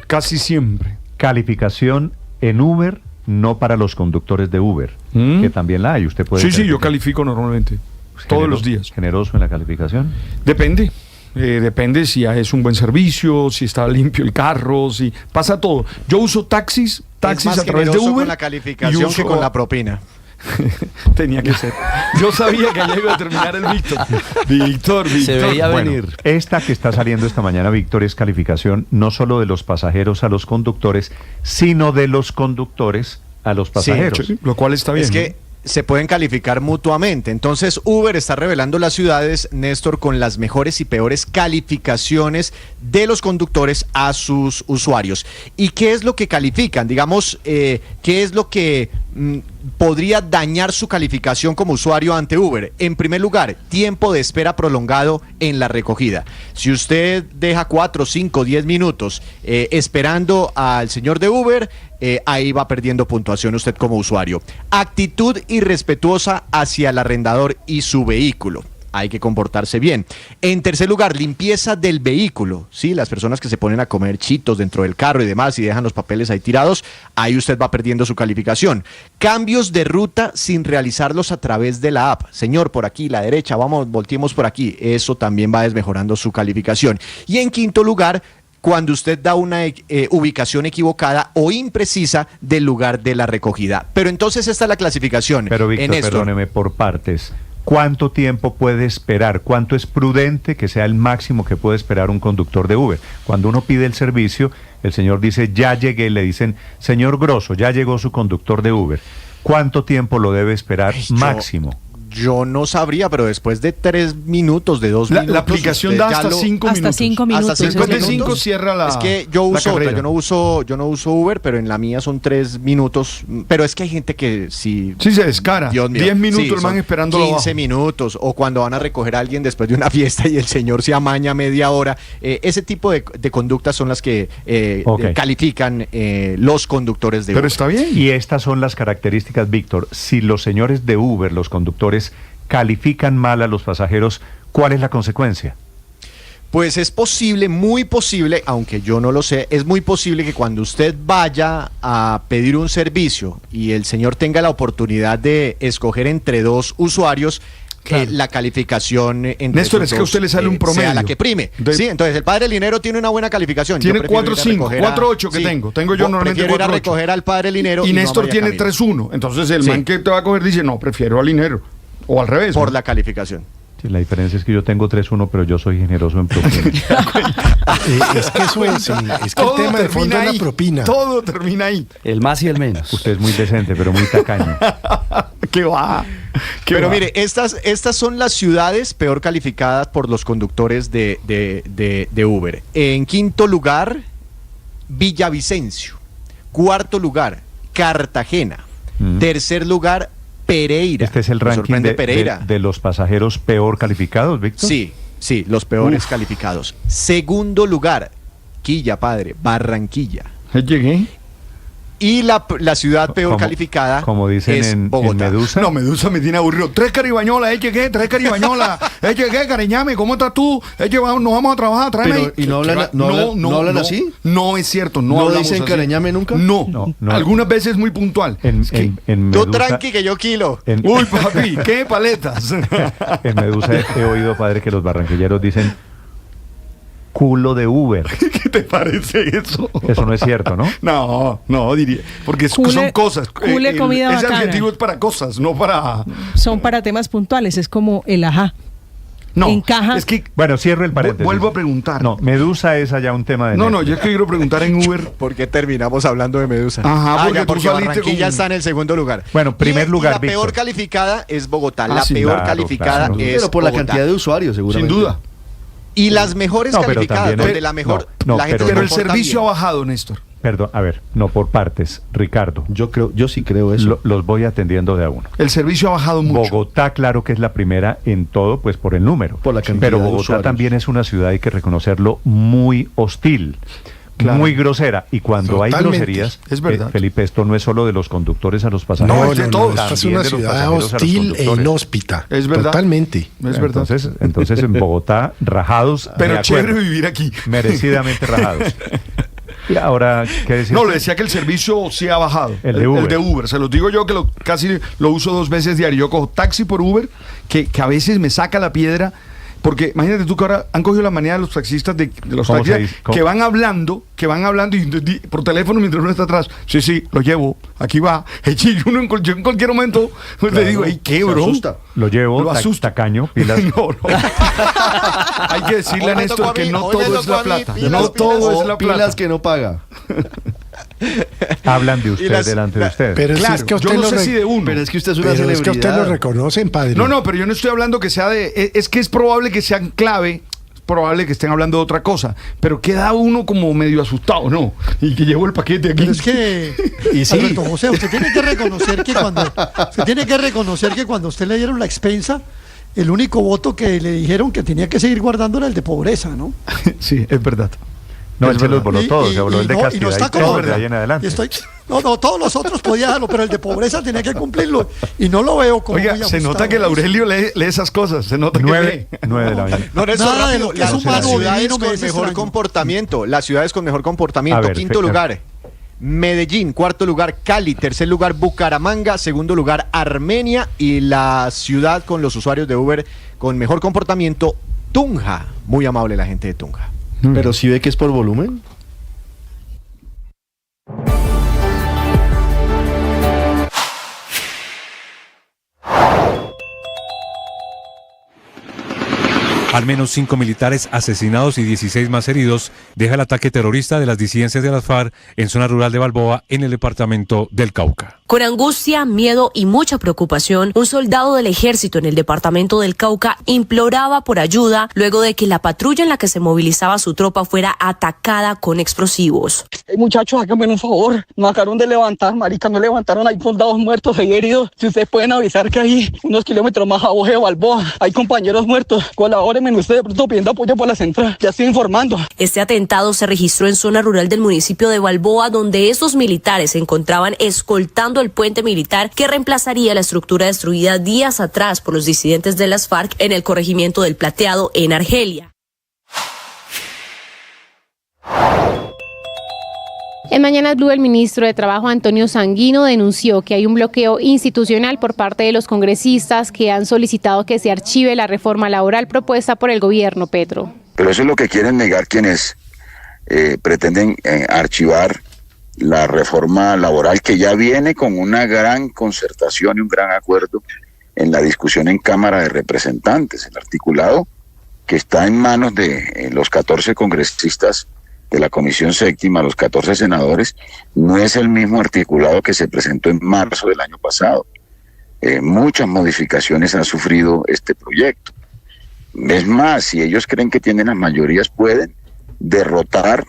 casi siempre. Calificación en Uber, no para los conductores de Uber, que también la hay. Usted puede. Sí, yo califico normalmente, todos los días. ¿Generoso en la calificación? Depende. Depende si es un buen servicio, si está limpio el carro, si pasa todo. Yo uso taxis a través de Uber. Con la calificación que con la propina. Tenía que ser. Yo sabía que ya iba a terminar el Víctor. Se veía venir. Esta que está saliendo esta mañana, Víctor, es calificación no solo de los pasajeros a los conductores, sino de los conductores a los pasajeros. Sí, lo cual está bien. Es que se pueden calificar mutuamente. Entonces, Uber está revelando las ciudades, Néstor, con las mejores y peores calificaciones de los conductores a sus usuarios. ¿Y qué es lo que califican? Digamos, ¿qué es lo que podría dañar su calificación como usuario ante Uber? En primer lugar, tiempo de espera prolongado en la recogida. Si usted deja 4, 5, 10 minutos esperando al señor de Uber, ahí va perdiendo puntuación usted como usuario. Actitud irrespetuosa hacia el arrendador y su vehículo. hay que comportarse bien. En tercer lugar, limpieza del vehículo, ¿sí? Las personas que se ponen a comer chitos dentro del carro y demás y dejan los papeles ahí tirados, ahí usted va perdiendo su calificación. Cambios de ruta sin realizarlos a través de la app. Señor, por aquí, la derecha, vamos, volteemos por aquí. Eso también va desmejorando su calificación. Y en quinto lugar, cuando usted da una ubicación equivocada o imprecisa del lugar de la recogida. Pero entonces esta es la clasificación. Pero Víctor, perdóneme, por partes. ¿Cuánto tiempo puede esperar? ¿Cuánto es prudente que sea el máximo que puede esperar un conductor de Uber? Cuando uno pide el servicio, el señor dice, ya llegué, le dicen, señor Grosso, ya llegó su conductor de Uber. ¿Cuánto tiempo lo debe esperar máximo? Yo no sabría, pero después de 3 minutos, de 2 minutos... La aplicación da hasta 5 minutos. Hasta 5 minutos. Hasta 5 Después de 5 cierra la Es que yo uso otra, yo no uso Uber, pero en la mía son 3 minutos. Pero es que hay gente que sí se descara. Dios mío, 10 minutos sí, el man esperándolo 15 abajo. minutos, o cuando van a recoger a alguien después de una fiesta y el señor se amaña media hora. Ese tipo de conductas son las que califican los conductores de Uber. Pero está bien. Y estas son las características, Víctor. Si los señores de Uber, los conductores, califican mal a los pasajeros, ¿cuál es la consecuencia? Pues es posible, muy posible, aunque yo no lo sé, es muy posible que cuando usted vaya a pedir un servicio y el señor tenga la oportunidad de escoger entre 2 usuarios, la calificación entre Néstor, es que a usted le sale un promedio. sea la que prime. Sí, entonces el padre Linero tiene una buena calificación. Tiene 4.5, 4.8 que tengo. Tengo yo normalmente 4.8. Prefiero ir a recoger al padre Linero. Y Néstor tiene 3.1. Entonces el man que te va a coger dice, no, prefiero al Linero. O al revés. Por la calificación. Sí, la diferencia es que yo tengo 3.1, pero yo soy generoso en propina. Es que eso es, es que el tema de fondo es la propina. Todo termina ahí. El más y el menos. Usted es muy decente, pero muy tacaño. ¿Qué va? Pero mire, estas son las ciudades peor calificadas por los conductores de Uber. En quinto lugar, Villavicencio. Cuarto lugar, Cartagena. Tercer lugar, Pereira. Este es el ranking de los pasajeros peor calificados, Víctor. Sí, los peores calificados. Segundo lugar, Quilla, padre, Barranquilla. Llegué. Y la ciudad peor calificada, como dicen es en Bogotá. Medusa. No, Medusa me tiene aburrido. 3 caribañolas, llegué, 3 caribañolas. Llegué, cariñame, ¿cómo estás tú? Nos vamos a trabajar, tráeme ahí. ¿Y no hablan así? No es cierto, ¿No dicen cariñame nunca? No. Algunas veces muy puntual. En Tú tranqui que yo kilo. Uy, papi, qué paletas. En Medusa he oído, padre, que los barranquilleros dicen culo de Uber. ¿Qué te parece eso? Eso no es cierto, ¿no? No, diría. Porque son cosas. Comida ese bacana. adjetivo es para cosas, no para... Son para temas puntuales, es como el ajá. No, encaja. Es que... Bueno, cierro el paréntesis. Vuelvo a preguntar. No, Medusa es allá un tema de... No, yo es que quiero preguntar en Uber. ¿Por qué terminamos hablando de Medusa? Ajá, porque Barranquilla está en el segundo lugar. Bueno, primer lugar, la peor Víctor. calificada es Bogotá. La peor calificada es Pero por la Bogotá. cantidad de usuarios, seguramente. Sin duda. Y las mejores calificadas, donde la mejor... la gente pero el se comporta servicio bien. ha bajado, Néstor. Perdón, a ver, no por partes, Ricardo. Yo sí creo eso. Los voy atendiendo de a uno. El servicio ha bajado mucho. Bogotá, claro que es la primera en todo, pues por el número. Por la cantidad Pero de Bogotá usuarios. también es una ciudad, hay que reconocerlo, muy hostil. Claro. Muy grosera. Y cuando hay Totalmente. groserías, Es verdad. Felipe, esto no es solo de los conductores a los pasajeros. No, es de todos. Esta es también una de los ciudad pasajeros a los hostil e conductores. inhóspita. Es verdad. Totalmente. Es verdad. Entonces en Bogotá, rajados. Pero de chévere acuerdo. vivir aquí. Merecidamente rajados. Y ahora, ¿qué decir? No, le decía que el servicio sí ha bajado. El de Uber. El de Uber. Se los digo yo que casi lo uso 2 veces diario. Yo cojo taxi por Uber, que a veces me saca la piedra. Porque imagínate tú que ahora han cogido la manía de los taxistas de los ¿Cómo se taxistas dice? ¿Cómo? que van hablando y por teléfono mientras uno está atrás. Sí, lo llevo, aquí va. Y uno yo en cualquier momento pues le digo, ¡ay, qué bro! Lo llevo, Lo asusta. tacaño, pilas. No. Hay que decirle a Hoy me Néstor tocó a que mí, no hoy todo me es tocó la a mí, plata. pilas, No todo O es la plata. pilas que no paga. Hablan de usted delante de usted. Pero Claro, si es que a usted yo no lo sé re- si de uno. Pero es que usted es una Pero es que a celebridad. usted lo reconocen, padre. No, pero yo no estoy hablando que sea es que es probable que sean clave, es probable que esten hablando de otra cosa, pero queda uno como medio asustado, ¿no? Y que llevo el paquete aquí. Pero es que, Y sí. Alberto José, usted tiene que reconocer que cuando a usted le dieron la expensa, el único voto que le dijeron que tenía que seguir guardando era el de pobreza, ¿no? Sí, es verdad. No, él se los voló todos, se voló el de Castilla y todo de ahí en adelante. No, todos los otros podía darlo, pero el de pobreza tenía que cumplirlo. Y no lo veo como. Oiga, se nota que el Aurelio lee esas cosas. Se nota 9 de la mañana. No, eso es rápido. Las ciudades con mejor comportamiento. Las ciudades con mejor comportamiento. Quinto lugar, Medellín. Cuarto lugar, Cali. Tercer lugar, Bucaramanga. Segundo lugar, Armenia. Y la ciudad con los usuarios de Uber con mejor comportamiento, Tunja. Muy amable la gente de Tunja. Pero si ve que es por volumen. Al menos 5 militares asesinados y 16 más heridos deja el ataque terrorista de las disidencias de las FARC en zona rural de Balboa, en el departamento del Cauca. Con angustia, miedo y mucha preocupación, un soldado del ejército en el departamento del Cauca imploraba por ayuda luego de que la patrulla en la que se movilizaba su tropa fuera atacada con explosivos. Muchachos, háganme un favor, nos acabaron de levantar, marica, nos levantaron, hay soldados muertos, hay heridos. Si ustedes pueden avisar que hay unos kilómetros más abajo de Balboa hay compañeros muertos, colaboren ustedes de pronto pidiendo apoyo por la central, ya estoy informando. Este atentado se registró en zona rural del municipio de Balboa, donde estos militares se encontraban escoltando el puente militar que reemplazaría la estructura destruida días atrás por los disidentes de las FARC en el corregimiento del Plateado en Argelia. En Mañanas Blue, el ministro de Trabajo, Antonio Sanguino, denunció que hay un bloqueo institucional por parte de los congresistas que han solicitado que se archive la reforma laboral propuesta por el gobierno Petro. Pero eso es lo que quieren negar quienes pretenden archivar la reforma laboral, que ya viene con una gran concertación y un gran acuerdo en la discusión en Cámara de Representantes. El articulado que está en manos de los 14 congresistas de la Comisión Séptima, los 14 senadores, no es el mismo articulado que se presentó en marzo del año pasado. Muchas modificaciones ha sufrido este proyecto. Es más, si ellos creen que tienen las mayorías, pueden derrotar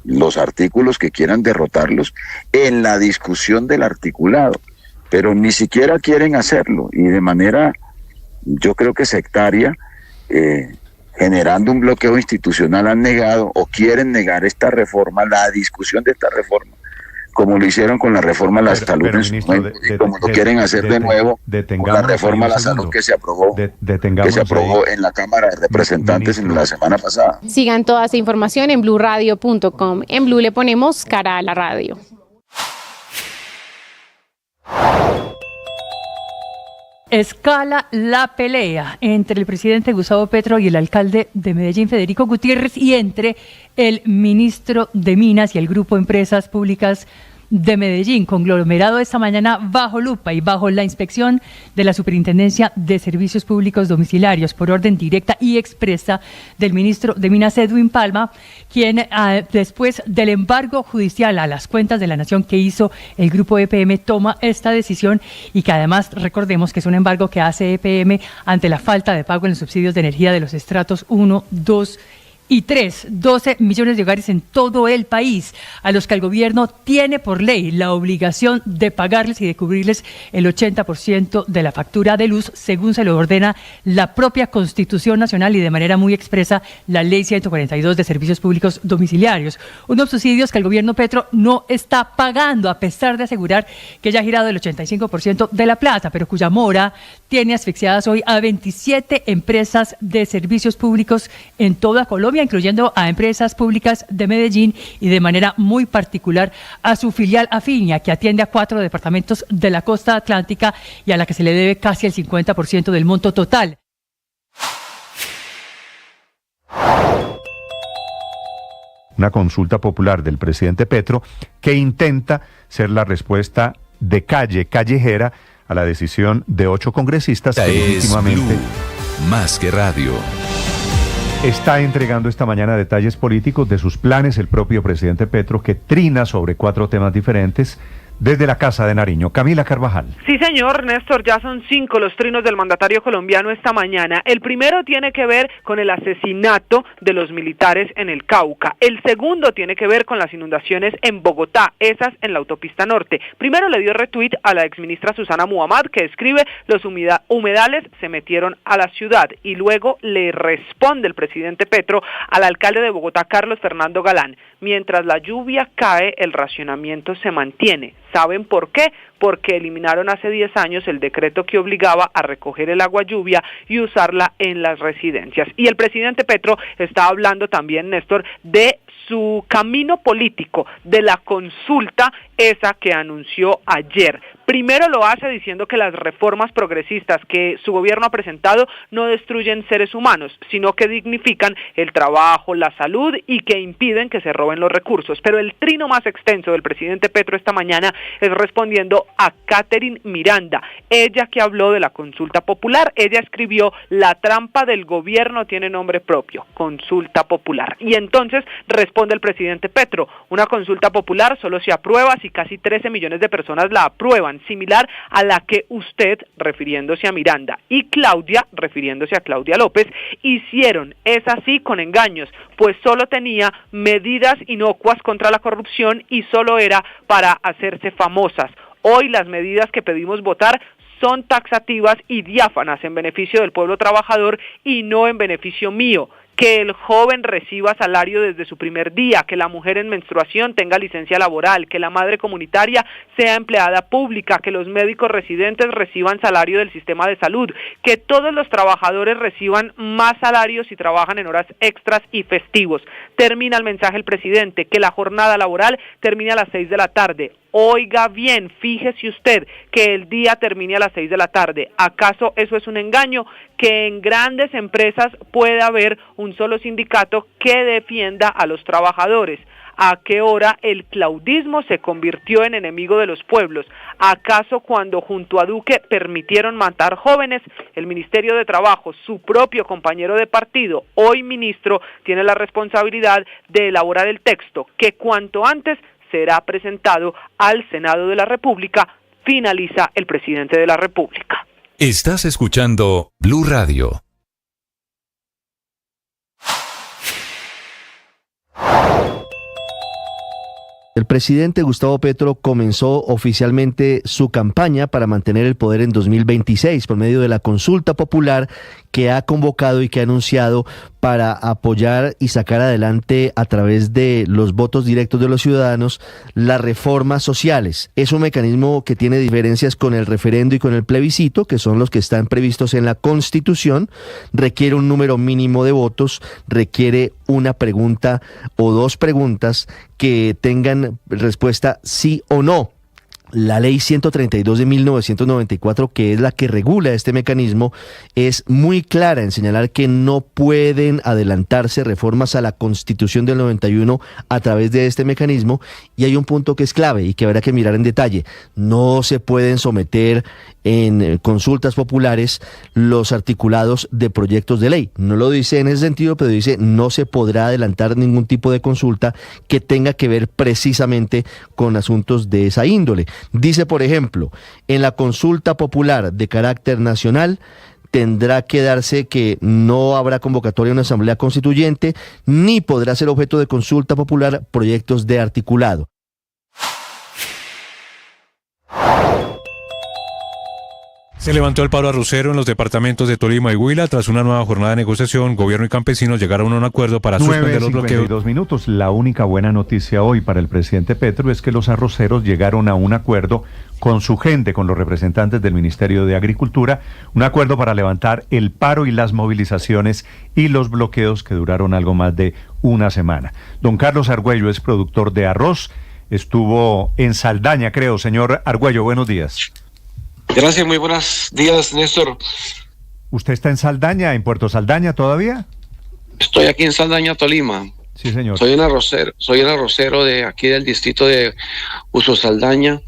los artículos que quieran derrotarlos en la discusión del articulado, pero ni siquiera quieren hacerlo, y de manera, yo creo que sectaria, generando un bloqueo institucional, han negado o quieren negar esta reforma, la discusión de esta reforma, como lo hicieron con la reforma a la salud en su momento, y como lo quieren hacer de nuevo con la reforma a la salud que se aprobó en la Cámara de Representantes en la semana pasada. Sigan toda esa información en bluradio.com. En Blue le ponemos cara a la radio. Escala la pelea entre el presidente Gustavo Petro y el alcalde de Medellín, Federico Gutiérrez, y entre el ministro de Minas y el Grupo Empresas Públicas de Medellín, conglomerado esta mañana bajo lupa y bajo la inspección de la Superintendencia de Servicios Públicos Domiciliarios por orden directa y expresa del ministro de Minas, Edwin Palma, quien después del embargo judicial a las cuentas de la Nación que hizo el Grupo EPM toma esta decisión, y que además recordemos que es un embargo que hace EPM ante la falta de pago en los subsidios de energía de los estratos 1, 2 y 3, 12 millones de hogares en todo el país, a los que el gobierno tiene por ley la obligación de pagarles y de cubrirles el 80% de la factura de luz, según se lo ordena la propia Constitución Nacional y de manera muy expresa la Ley 142 de Servicios Públicos Domiciliarios. Unos subsidios que el gobierno Petro no está pagando, a pesar de asegurar que ya ha girado el 85% de la plata, pero cuya mora tiene asfixiadas hoy a 27 empresas de servicios públicos en toda Colombia, incluyendo a empresas públicas de Medellín y de manera muy particular a su filial Afinia, que atiende a 4 departamentos de la costa atlántica y a la que se le debe casi el 50% del monto total. Una consulta popular del presidente Petro que intenta ser la respuesta de callejera a la decisión de 8 congresistas que legítimamente más que radio. Está entregando esta mañana detalles políticos de sus planes el propio presidente Petro, que trina sobre 4 temas diferentes: desde la Casa de Nariño. Camila Carvajal. Sí, señor, Néstor, ya son 5 los trinos del mandatario colombiano esta mañana. El primero tiene que ver con el asesinato de los militares en el Cauca. El segundo tiene que ver con las inundaciones en Bogotá, esas en la autopista norte. Primero le dio retweet a la exministra Susana Muhammad, que escribe: los humedales se metieron a la ciudad, y luego le responde el presidente Petro al alcalde de Bogotá, Carlos Fernando Galán: mientras la lluvia cae, el racionamiento se mantiene. ¿Saben por qué? Porque eliminaron hace 10 años el decreto que obligaba a recoger el agua lluvia y usarla en las residencias. Y el presidente Petro está hablando también, Néstor, de su camino político, de la consulta esa que anunció ayer. Primero lo hace diciendo que las reformas progresistas que su gobierno ha presentado no destruyen seres humanos, sino que dignifican el trabajo, la salud y que impiden que se roben los recursos. Pero el trino más extenso del presidente Petro esta mañana es respondiendo a Catherine Miranda, ella que habló de la consulta popular. Ella escribió: la trampa del gobierno tiene nombre propio, consulta popular. Y entonces responde el presidente Petro: una consulta popular solo se aprueba si casi 13 millones de personas la aprueban, similar a la que usted, refiriéndose a Miranda, y Claudia, refiriéndose a Claudia López, hicieron. Es así, con engaños, pues solo tenía medidas inocuas contra la corrupción y solo era para hacerse famosas. Hoy las medidas que pedimos votar son taxativas y diáfanas en beneficio del pueblo trabajador y no en beneficio mío. Que el joven reciba salario desde su primer día, que la mujer en menstruación tenga licencia laboral, que la madre comunitaria sea empleada pública, que los médicos residentes reciban salario del sistema de salud, que todos los trabajadores reciban más salarios si trabajan en horas extras y festivos. Termina el mensaje el presidente: que la jornada laboral termine a las 6 de la tarde. Oiga bien, fíjese usted, que el día termine a las 6 de la tarde. ¿Acaso eso es un engaño? Que en grandes empresas pueda haber un solo sindicato que defienda a los trabajadores. ¿A qué hora el claudismo se convirtió en enemigo de los pueblos? ¿Acaso cuando junto a Duque permitieron matar jóvenes? El Ministerio de Trabajo, su propio compañero de partido, hoy ministro, tiene la responsabilidad de elaborar el texto, que cuanto antes será presentado al Senado de la República, finaliza el presidente de la República. Estás escuchando Blue Radio. El presidente Gustavo Petro comenzó oficialmente su campaña para mantener el poder en 2026 por medio de la consulta popular que ha convocado y que ha anunciado para apoyar y sacar adelante a través de los votos directos de los ciudadanos las reformas sociales. Es un mecanismo que tiene diferencias con el referendo y con el plebiscito, que son los que están previstos en la Constitución. Requiere un número mínimo de votos, requiere una pregunta o dos preguntas que tengan respuesta sí o no. La ley 132 de 1994, que es la que regula este mecanismo, es muy clara en señalar que no pueden adelantarse reformas a la Constitución del 91 a través de este mecanismo, y hay un punto que es clave y que habrá que mirar en detalle: no se pueden someter en consultas populares los articulados de proyectos de ley. No lo dice en ese sentido, pero dice: no se podrá adelantar ningún tipo de consulta que tenga que ver precisamente con asuntos de esa índole. Dice, por ejemplo, en la consulta popular de carácter nacional tendrá que darse que no habrá convocatoria a una asamblea constituyente, ni podrá ser objeto de consulta popular proyectos de articulado. Se levantó el paro arrocero en los departamentos de Tolima y Huila. Tras una nueva jornada de negociación, gobierno y campesinos llegaron a un acuerdo para suspender los bloqueos. 9:52 minutos. La única buena noticia hoy para el presidente Petro es que los arroceros llegaron a un acuerdo con su gente, con los representantes del Ministerio de Agricultura, un acuerdo para levantar el paro y las movilizaciones y los bloqueos que duraron algo más de una semana. Don Carlos Argüello es productor de arroz, estuvo en Saldaña, creo. Señor Argüello, buenos días. Gracias, muy buenos días, Néstor. ¿Usted está en Saldaña, en Puerto Saldaña todavía? Estoy aquí en Saldaña, Tolima. Sí, señor. Soy un arrocero de aquí del distrito de Uso Saldaña,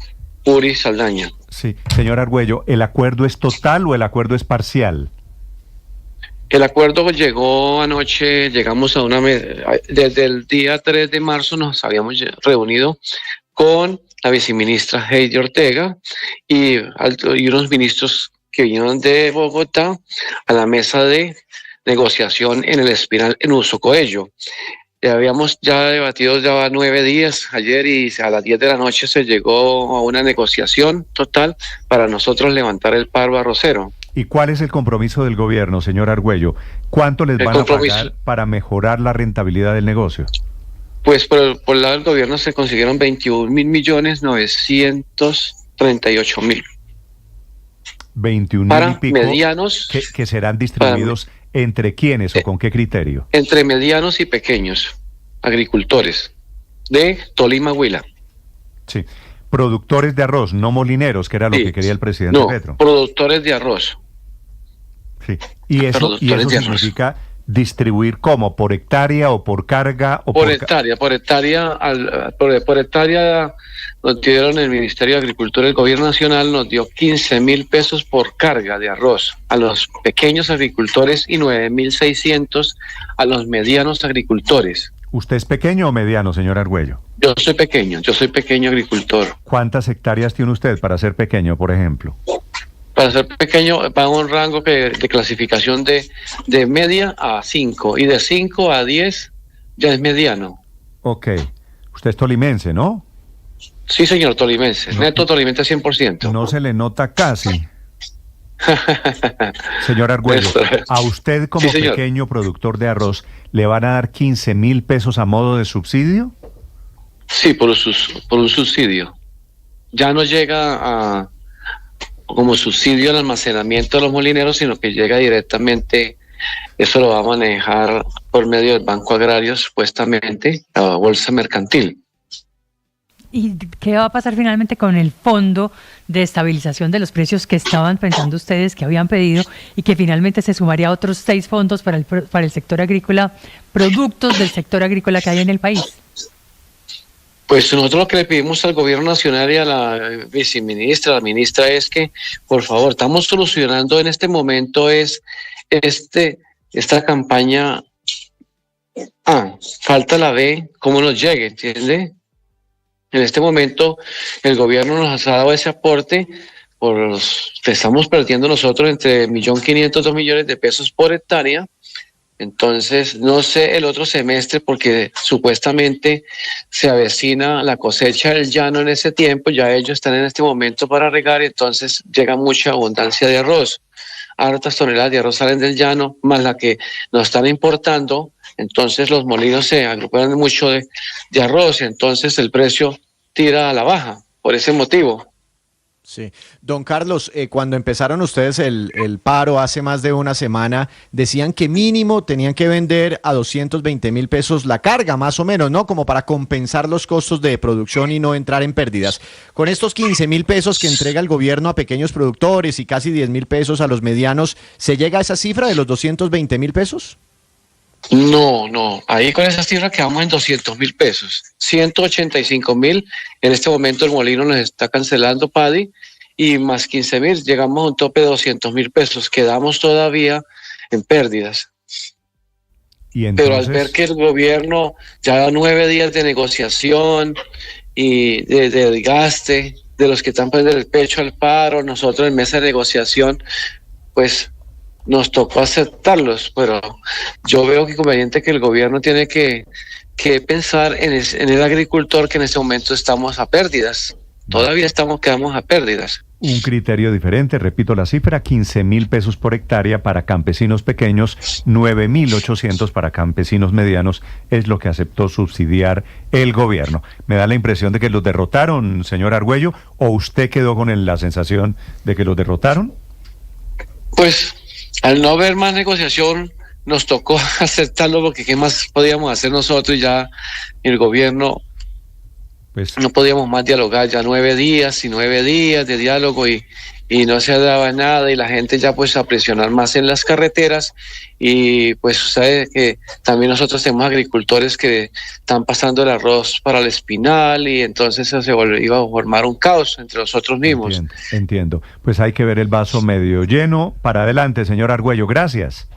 Uri Saldaña. Sí, señor Argüello, ¿el acuerdo es total o el acuerdo es parcial? El acuerdo llegó anoche, llegamos a desde el día 3 de marzo nos habíamos reunido con la viceministra Heidi Ortega y unos ministros que vinieron de Bogotá a la mesa de negociación en el Espinal en Usocoello. Habíamos ya debatido ya 9 días ayer y a las 10 de la noche se llegó a una negociación total para nosotros levantar el paro arrocero. ¿Y cuál es el compromiso del gobierno, señor Argüello? ¿Cuánto les van a pagar para mejorar la rentabilidad del negocio? Pues por el lado del gobierno se consiguieron 21.938.000. 21 para y pico medianos que serán distribuidos ¿entre quiénes o con qué criterio? Entre medianos y pequeños agricultores de Tolima, Huila. Sí, productores de arroz, no molineros, que era lo que quería el presidente Petro. Productores de arroz. Sí, y eso significa distribuir ¿cómo? ¿Por hectárea o por carga? O por hectárea nos dieron el Ministerio de Agricultura, el Gobierno Nacional nos dio 15.000 pesos por carga de arroz a los pequeños agricultores y 9.600 a los medianos agricultores. ¿Usted es pequeño o mediano, señor Argüello? Yo soy pequeño agricultor. ¿Cuántas hectáreas tiene usted para ser pequeño, por ejemplo? Para ser pequeño, pago un rango de clasificación de media a 5 y de 5 a 10 ya es mediano. Ok. Usted es tolimense, ¿no? Sí, señor, tolimense. Neto tolimense 100%. No se le nota casi. Señor Argüello, a usted como pequeño productor de arroz, ¿le van a dar 15.000 pesos a modo de subsidio? Sí, por un subsidio. Ya no llega como subsidio al almacenamiento de los molineros, sino que llega directamente, eso lo va a manejar por medio del Banco Agrario, supuestamente, la Bolsa Mercantil. ¿Y qué va a pasar finalmente con el fondo de estabilización de los precios que estaban pensando ustedes, que habían pedido, y que finalmente se sumaría a otros 6 fondos para el sector agrícola, productos del sector agrícola que hay en el país? Pues nosotros lo que le pedimos al Gobierno Nacional y a la viceministra, la ministra, es que, por favor, estamos solucionando en este momento esta campaña falta la B, cómo nos llegue, ¿entiende? En este momento el gobierno nos ha dado ese aporte, estamos perdiendo nosotros entre 1.500.000 2 millones de pesos por hectárea. Entonces, no sé el otro semestre porque supuestamente se avecina la cosecha del llano en ese tiempo, ya ellos están en este momento para regar, entonces llega mucha abundancia de arroz. Hartas toneladas de arroz salen del llano, más la que nos están importando, entonces los molinos se agrupan mucho de arroz, entonces el precio tira a la baja, por ese motivo. Sí. Don Carlos, cuando empezaron ustedes el paro hace más de una semana, decían que mínimo tenían que vender a 220.000 pesos la carga, más o menos, ¿no? Como para compensar los costos de producción y no entrar en pérdidas. Con estos 15.000 pesos que entrega el gobierno a pequeños productores y casi 10.000 pesos a los medianos, ¿se llega a esa cifra de los 220.000 pesos? No, ahí con esa cifra quedamos en 200.000 pesos, 185.000, en este momento el molino nos está cancelando, Paddy, y más 15.000, llegamos a un tope de 200.000 pesos, quedamos todavía en pérdidas. ¿Y entonces? Pero al ver que el gobierno ya da 9 días de negociación y de desgaste de los que están poniendo el pecho al paro, nosotros en mesa de negociación, pues nos tocó aceptarlos, pero yo veo que conveniente que el gobierno tiene que pensar en el agricultor, que en este momento estamos a pérdidas, todavía quedamos a pérdidas. Un criterio diferente, repito la cifra, 15.000 pesos por hectárea para campesinos pequeños, 9.800 para campesinos medianos, es lo que aceptó subsidiar el gobierno. Me da la impresión de que los derrotaron, señor Argüello, ¿o usted quedó con la sensación de que los derrotaron? Pues al no haber más negociación, nos tocó aceptarlo porque qué más podíamos hacer nosotros, ya el gobierno, pues no podíamos más dialogar, ya 9 días de diálogo y no se daba nada y la gente ya pues a presionar más en las carreteras y pues sabe que también nosotros tenemos agricultores que están pasando el arroz para el espinal y entonces iba a formar un caos entre nosotros mismos. Entiendo. Pues hay que ver el vaso medio lleno. Para adelante, señor Argüello, gracias.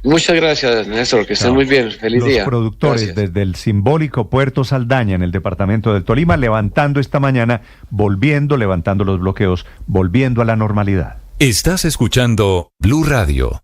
Muchas gracias, Néstor, que estén muy bien. Feliz día. Los productores desde el simbólico Puerto Saldaña, en el departamento del Tolima, levantando esta mañana, levantando los bloqueos, volviendo a la normalidad. Estás escuchando Blue Radio.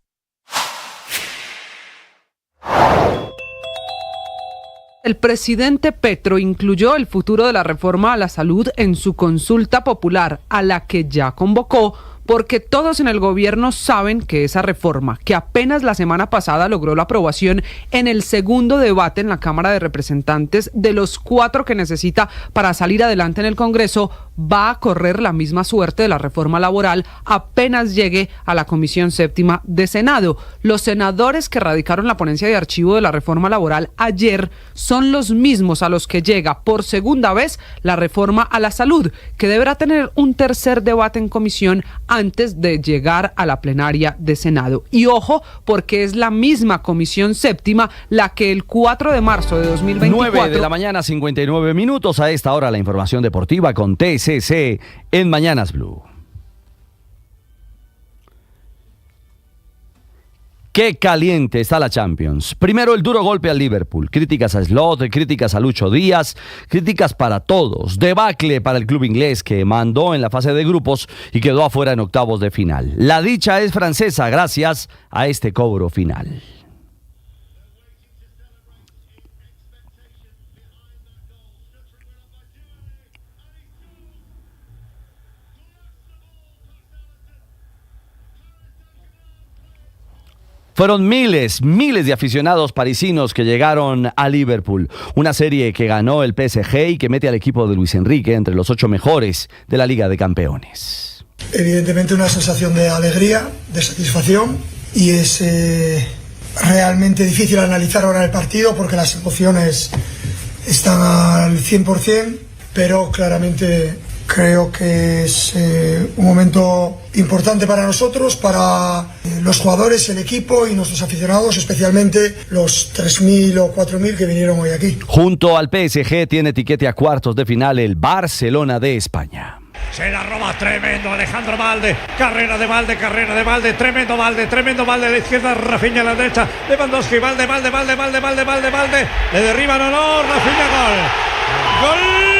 El presidente Petro incluyó el futuro de la reforma a la salud en su consulta popular, a la que ya convocó, porque todos en el gobierno saben que esa reforma, que apenas la semana pasada logró la aprobación en el segundo debate en la Cámara de Representantes, de los 4 que necesita para salir adelante en el Congreso, va a correr la misma suerte de la reforma laboral apenas llegue a la Comisión Séptima de Senado. Los senadores que radicaron la ponencia de archivo de la reforma laboral ayer son los mismos a los que llega por segunda vez la reforma a la salud, que deberá tener un tercer debate en comisión antes de llegar a la plenaria de Senado. Y ojo, porque es la misma Comisión Séptima la que el 4 de marzo de 2024... 9 de la mañana, 59 minutos. A esta hora la información deportiva con TCC en Mañanas Blue. Qué caliente está la Champions. Primero el duro golpe al Liverpool. Críticas a Slot, críticas a Lucho Díaz, críticas para todos. Debacle para el club inglés que mandó en la fase de grupos y quedó afuera en octavos de final. La dicha es francesa gracias a este cobro final. Fueron miles de aficionados parisinos que llegaron a Liverpool, una serie que ganó el PSG y que mete al equipo de Luis Enrique entre los 8 mejores de la Liga de Campeones. Evidentemente una sensación de alegría, de satisfacción, y es realmente difícil analizar ahora el partido porque las emociones están al 100%, pero claramente creo que es un momento importante para nosotros, para los jugadores, el equipo y nuestros aficionados, especialmente los 3.000 o 4.000 que vinieron hoy aquí. Junto al PSG tiene etiquete a cuartos de final el Barcelona de España. Se la roba tremendo Alejandro Balde, carrera de Balde, tremendo Balde a la izquierda, Rafinha a la derecha, Lewandowski, Balde, le derriban o no, Rafinha, gol.